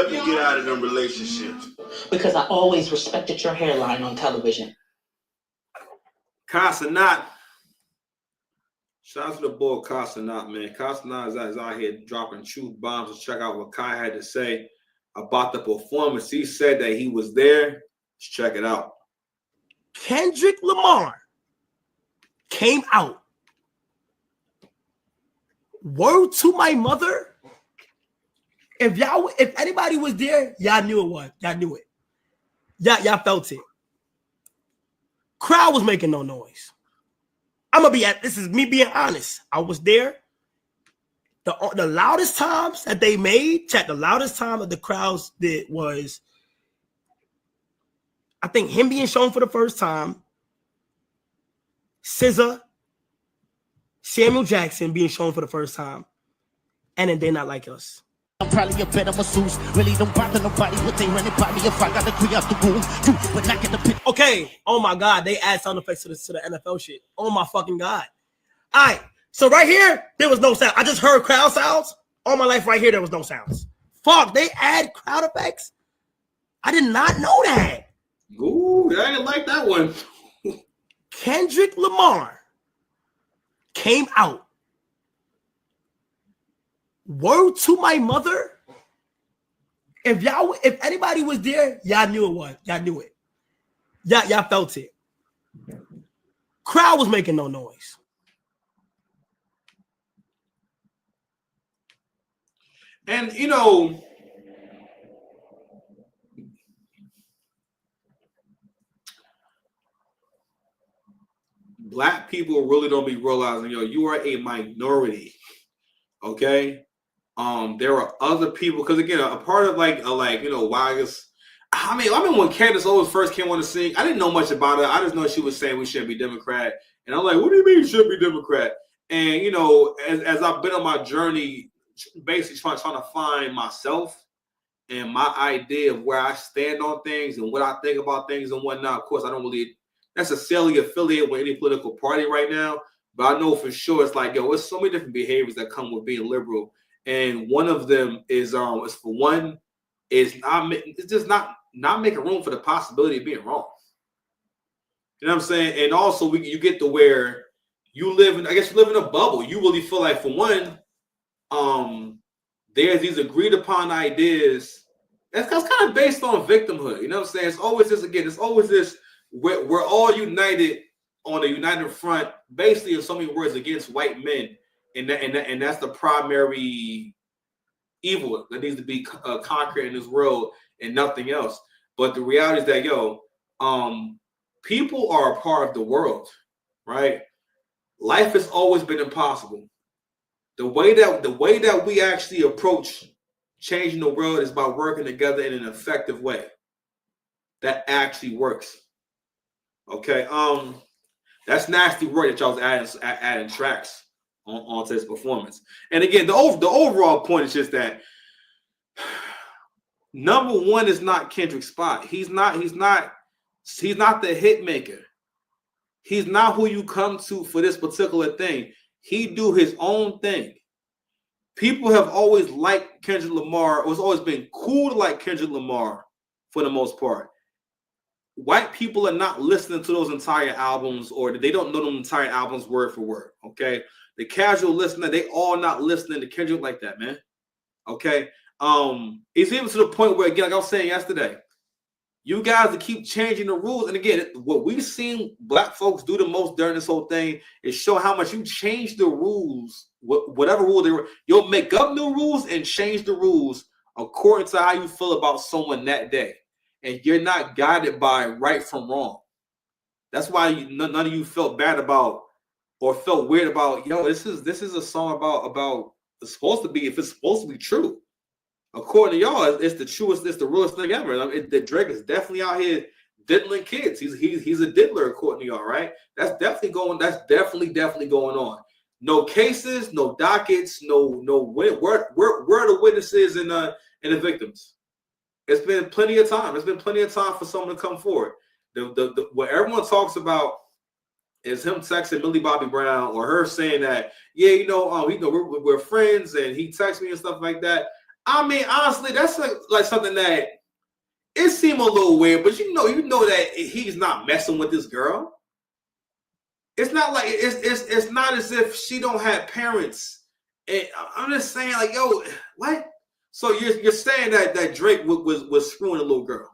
and get out of them relationships. Because I always respected your hairline on television. Casanat. Shout out to the boy Casanat, man. Casanat is out here dropping truth bombs. Let's check out what Kai had to say about the performance. He said that he was there. Let's check it out. Kendrick Lamar came out. Word to my mother. If anybody was there, y'all knew it was. Y'all knew it. Y'all felt it. Crowd was making no noise. This is me being honest. I was there. The loudest times that they made, the loudest time that the crowds did was, I think, him being shown for the first time, SZA, Samuel Jackson being shown for the first time, and then They Not Like Us. I'm probably a better masseuse. Really don't bother nobody with they running by me if I gotta clear out the room. You would not get the pit. Okay. Oh my God. They add sound effects to the NFL shit. Oh my fucking God. All right. So right here, there was no sound. I just heard crowd sounds. All my life right here, there was no sounds. Fuck. They add crowd effects? I did not know that. Ooh, I didn't like that one. Kendrick Lamar came out. Word to my mother. If anybody was there, y'all knew it was. Y'all knew it. Y'all felt it. Crowd was making no noise. And black people really don't be realizing, you are a minority. Okay? There are other people, because again, a part of Wildest. I mean, when Candace Owens first came on the scene, I didn't know much about her. I just know she was saying we shouldn't be Democrat, and I'm like, what do you mean you shouldn't be Democrat? And as I've been on my journey, basically trying to find myself and my idea of where I stand on things and what I think about things and whatnot. Of course, I don't really necessarily affiliate with any political party right now, but I know for sure it's like, there's so many different behaviors that come with being liberal. And one of them is just not making room for the possibility of being wrong. You know what I'm saying? And also you get to where you live in a bubble. You really feel like, for one, there's these agreed upon ideas that's kind of based on victimhood. You know what I'm saying? It's always this, we're all united on a united front, basically in so many words, against white men. And that's the primary evil that needs to be conquered in this world and nothing else. But the reality is that, people are a part of the world, right? Life has always been impossible. The way that we actually approach changing the world is by working together in an effective way that actually works. Okay, that's nasty word that y'all was adding tracks. onto his performance. And again, the overall point is just that number one is not Kendrick's spot. He's not the hit maker. He's not who you come to for this particular thing. He do his own thing. People have always liked Kendrick Lamar. It's always been cool to like Kendrick Lamar for the most part. White people are not listening to those entire albums, or they don't know them entire albums word for word. Okay, the casual listener, they all not listening to Kendrick like that, man. Okay, it's even to the point where, again, like I was saying yesterday, you guys to keep changing the rules. And again, what we've seen black folks do the most during this whole thing is show how much you change the rules, whatever rule they were. You'll make up new rules and change the rules according to how you feel about someone that day. And you're not guided by right from wrong. That's why none of you felt bad about or felt weird about, this is a song about it's supposed to be, if it's supposed to be true. According to y'all, it's the truest, it's the realest thing ever. The Drake is definitely out here diddling kids. He's a diddler, according to y'all, right? That's definitely going on. No cases, no dockets, no where are the witnesses and the victims? It's been plenty of time. It's been plenty of time for someone to come forward. What everyone talks about is him texting Millie Bobby Brown, or her saying that, we're friends and he texts me and stuff like that. I mean, honestly, that's like something that it seemed a little weird, but you know that he's not messing with this girl. It's not like it's not as if she don't have parents. And I'm just saying, like, yo, what? So you're saying that Drake was screwing a little girl.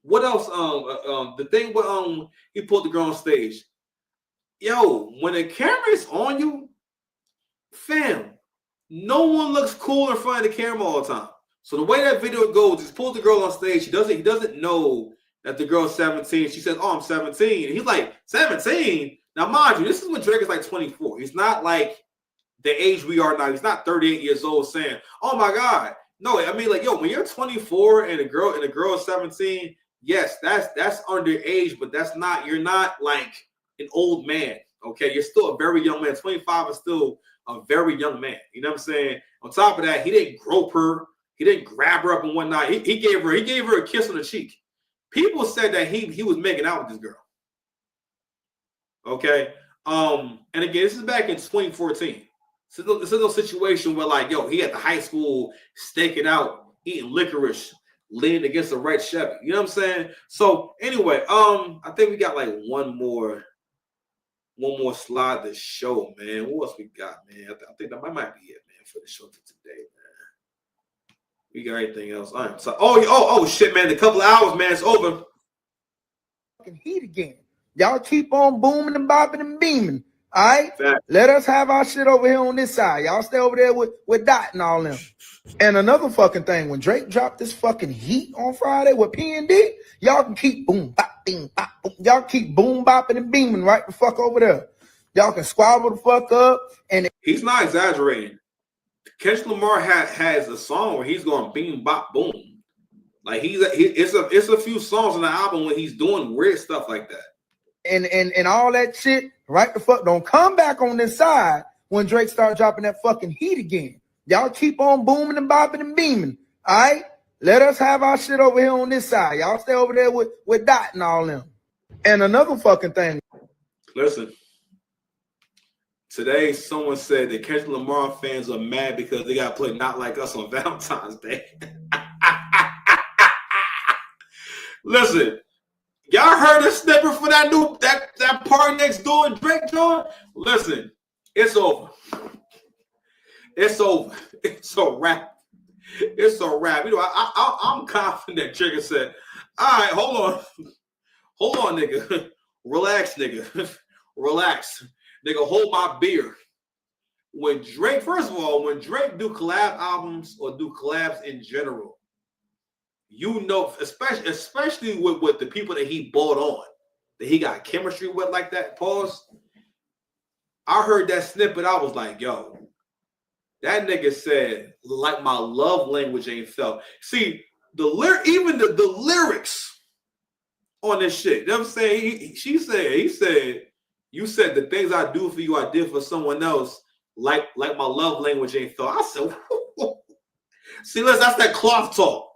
What else? The thing with he pulled the girl on stage. Yo, when the camera is on you, fam, no one looks cool in front of the camera all the time. So the way that video goes, he pulls the girl on stage. He doesn't know that the girl's 17. She says, "Oh, I'm 17." And he's like, 17? Now, mind you, this is when Drake is like 24. He's not like the age we are now. He's not 38 years old saying, "Oh my God." No, I mean, like, yo, when you're 24 and a girl is 17, yes, that's underage, but you're not like an old man. Okay, you're still a very young man. 25 is still a very young man. You know what I'm saying? On top of that, he didn't grope her. He didn't grab her up and whatnot. He gave her a kiss on the cheek. People said that he was making out with this girl. Okay. And again, this is back in 2014. This is no situation where, like, yo, he at the high school staking out, eating licorice, leaning against a red Chevy. You know what I'm saying? So anyway, I think we got like one more slide to show, man. What else we got, man? I think that might be it, man, for the show for today, man. We got anything else? All right. So, oh shit, man. The couple of hours, man, it's over. Fucking heat again. Y'all keep on booming and bopping and beaming. All right, let us have our shit over here on this side. Y'all stay over there with Dot and all them. And another fucking thing, when Drake dropped this fucking heat on Friday with P&D, y'all can keep boom, bop, bing, bop, boom. Y'all keep boom, bopping and beaming right the fuck over there. Y'all can squabble the fuck up. And he's not exaggerating. Kendrick Lamar has a song where he's going beam, bop, boom. Like it's a few songs on the album where he's doing weird stuff like that. And all that shit, right the fuck, don't come back on this side when Drake start dropping that fucking heat again. Y'all keep on booming and bopping and beaming. All right, let us have our shit over here on this side. Y'all stay over there with Dot and all them. And another fucking thing. Listen, today someone said that Kendrick Lamar fans are mad because they got to play Not Like Us on Valentine's Day. Listen. Y'all heard the snippet for that Party Next Door and Drake joint? Listen, it's over. It's over. It's a wrap. It's a wrap. You know, I'm confident Trigger said, all right, hold on, nigga. Relax, nigga. Relax. Nigga, hold my beer. When Drake, first of all, when Drake do collab albums or do collabs in general, you know, especially with the people that he bought on, that he got chemistry with like that, pause. I heard that snippet. I was like, yo, that nigga said, like my love language ain't felt. See, even the lyrics on this shit, you know what I'm saying? He said, You said the things I do for you, I did for someone else. Like my love language ain't felt. I said, see, listen, that's that cloth talk.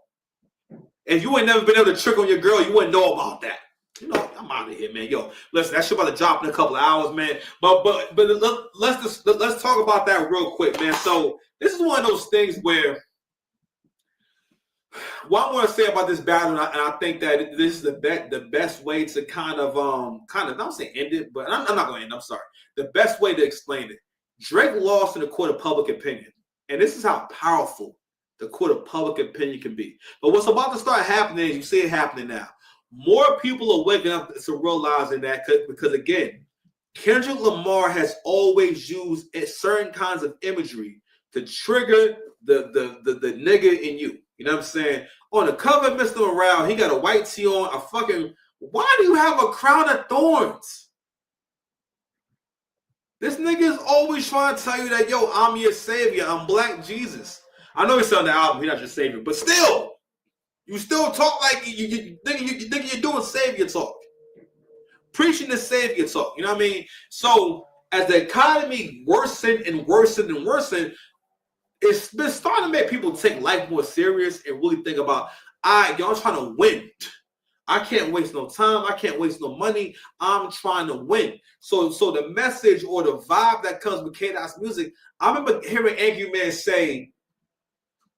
If you ain't never been able to trick on your girl, you wouldn't know about that. You know, I'm out of here, man. Yo, listen, that shit about to drop in a couple of hours, man. But let's talk about that real quick, man. So this is one of those things where what I want to say about this battle, and I think that this is the best way to kind of not say end it, but I'm not going to end. I'm sorry. The best way to explain it. Drake lost in the court of public opinion, and this is how powerful the court of public opinion can be. But what's about to start happening is you see it happening now. More people are waking up to realizing that because again, Kendrick Lamar has always used certain kinds of imagery to trigger the nigga in you. You know what I'm saying? On the cover of Mr. Morale, he got a white tee on, a fucking. Why do you have a crown of thorns? This nigga is always trying to tell you that, yo, I'm your savior. I'm Black Jesus. I know he's on the album. He's not your savior. But still, you still talk like you think you're doing savior talk. Preaching the savior talk. You know what I mean? So as the economy worsened and worsened and worsened, it's been starting to make people take life more serious and really think about, y'all trying to win. I can't waste no time. I can't waste no money. I'm trying to win. So the message or the vibe that comes with K-Dot's music, I remember hearing Angry Man say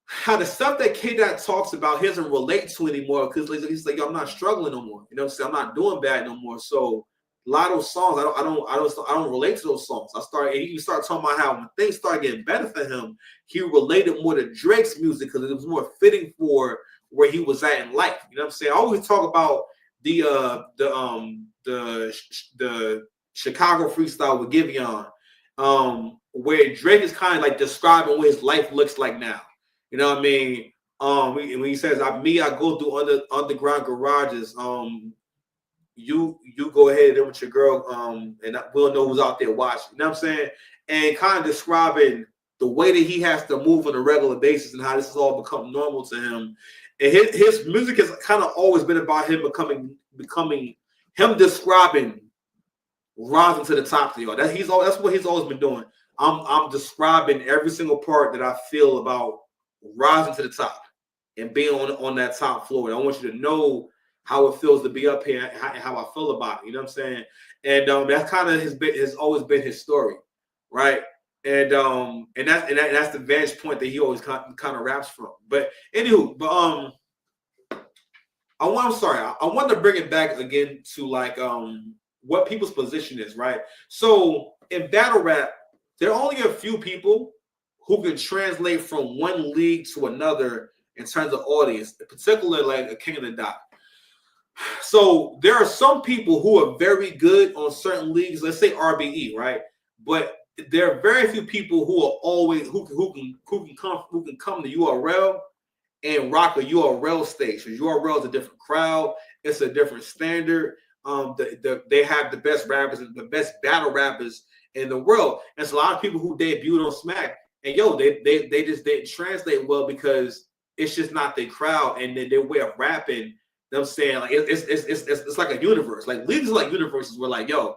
how the stuff that K-Dot talks about he doesn't relate to anymore because he's like, yo, I'm not struggling no more. You know what I'm saying? I'm not doing bad no more. So a lot of those songs, I don't relate to those songs. He started talking about how when things started getting better for him, he related more to Drake's music because it was more fitting for where he was at in life. You know what I'm saying? I always talk about the Chicago freestyle with Giveon, where Drake is kind of like describing what his life looks like now. You know what I mean? When he says, I go through underground garages. You go ahead and with your girl, and we'll know who's out there watching. You know what I'm saying? And kind of describing the way that he has to move on a regular basis and how this has all become normal to him. And his music has kind of always been about him becoming him describing rising to the top to y'all. That's what he's always been doing. I'm describing every single part that I feel about rising to the top and being on that top floor. And I want you to know how it feels to be up here and how I feel about it. You know what I'm saying? And that kind of has always been his story, right? And that's the vantage point that he always kind of raps from. But anywho, I want to bring it back again to like what people's position is, right? So in battle rap, there are only a few people who can translate from one league to another in terms of audience, in particular like a King of the Dot. So there are some people who are very good on certain leagues, let's say RBE, right? But there are very few people who are always who can come to URL and rock a URL stage. So URL is a different crowd, it's a different standard. They have the best rappers and the best battle rappers in the world. And it's a lot of people who debuted on Smack, and they just didn't translate well because it's just not their crowd and their way of rapping. I'm saying like it's like a universe. Like leagues are like universes where like, yo,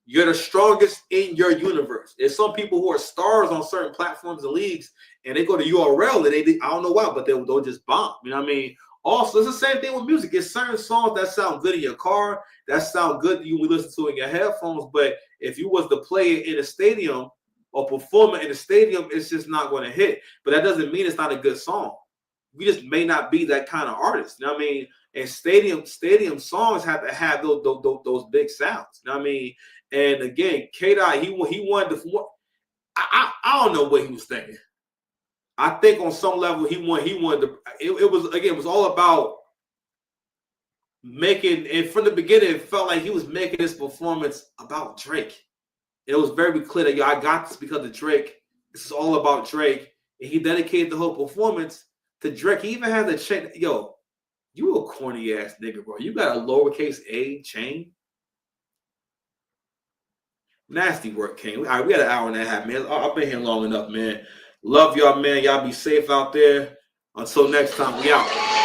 you're the strongest in your universe. There's some people who are stars on certain platforms and leagues, and they go to URL and I don't know why, but they'll just bomb. You know what I mean? Also, it's the same thing with music. It's certain songs that sound good in your car, that sound good you will listen to in your headphones. But if you was to play it in a stadium or perform it in a stadium, it's just not going to hit. But that doesn't mean it's not a good song. We just may not be that kind of artist. You know what I mean? And stadium songs have to have those big sounds. You know what I mean? And again, K-Dot, he wanted to. I don't know what he was thinking. I think on some level he wanted to. It was all about making. And from the beginning, it felt like he was making this performance about Drake. It was very clear that I got this because of Drake. This is all about Drake, and he dedicated the whole performance to Drake. He even had to check. Yo, you a corny ass nigga, bro. You got a lowercase a chain. Nasty work, King. All right, we got an hour and a half, man. I've been here long enough, man. Love y'all, man. Y'all be safe out there. Until next time, we out.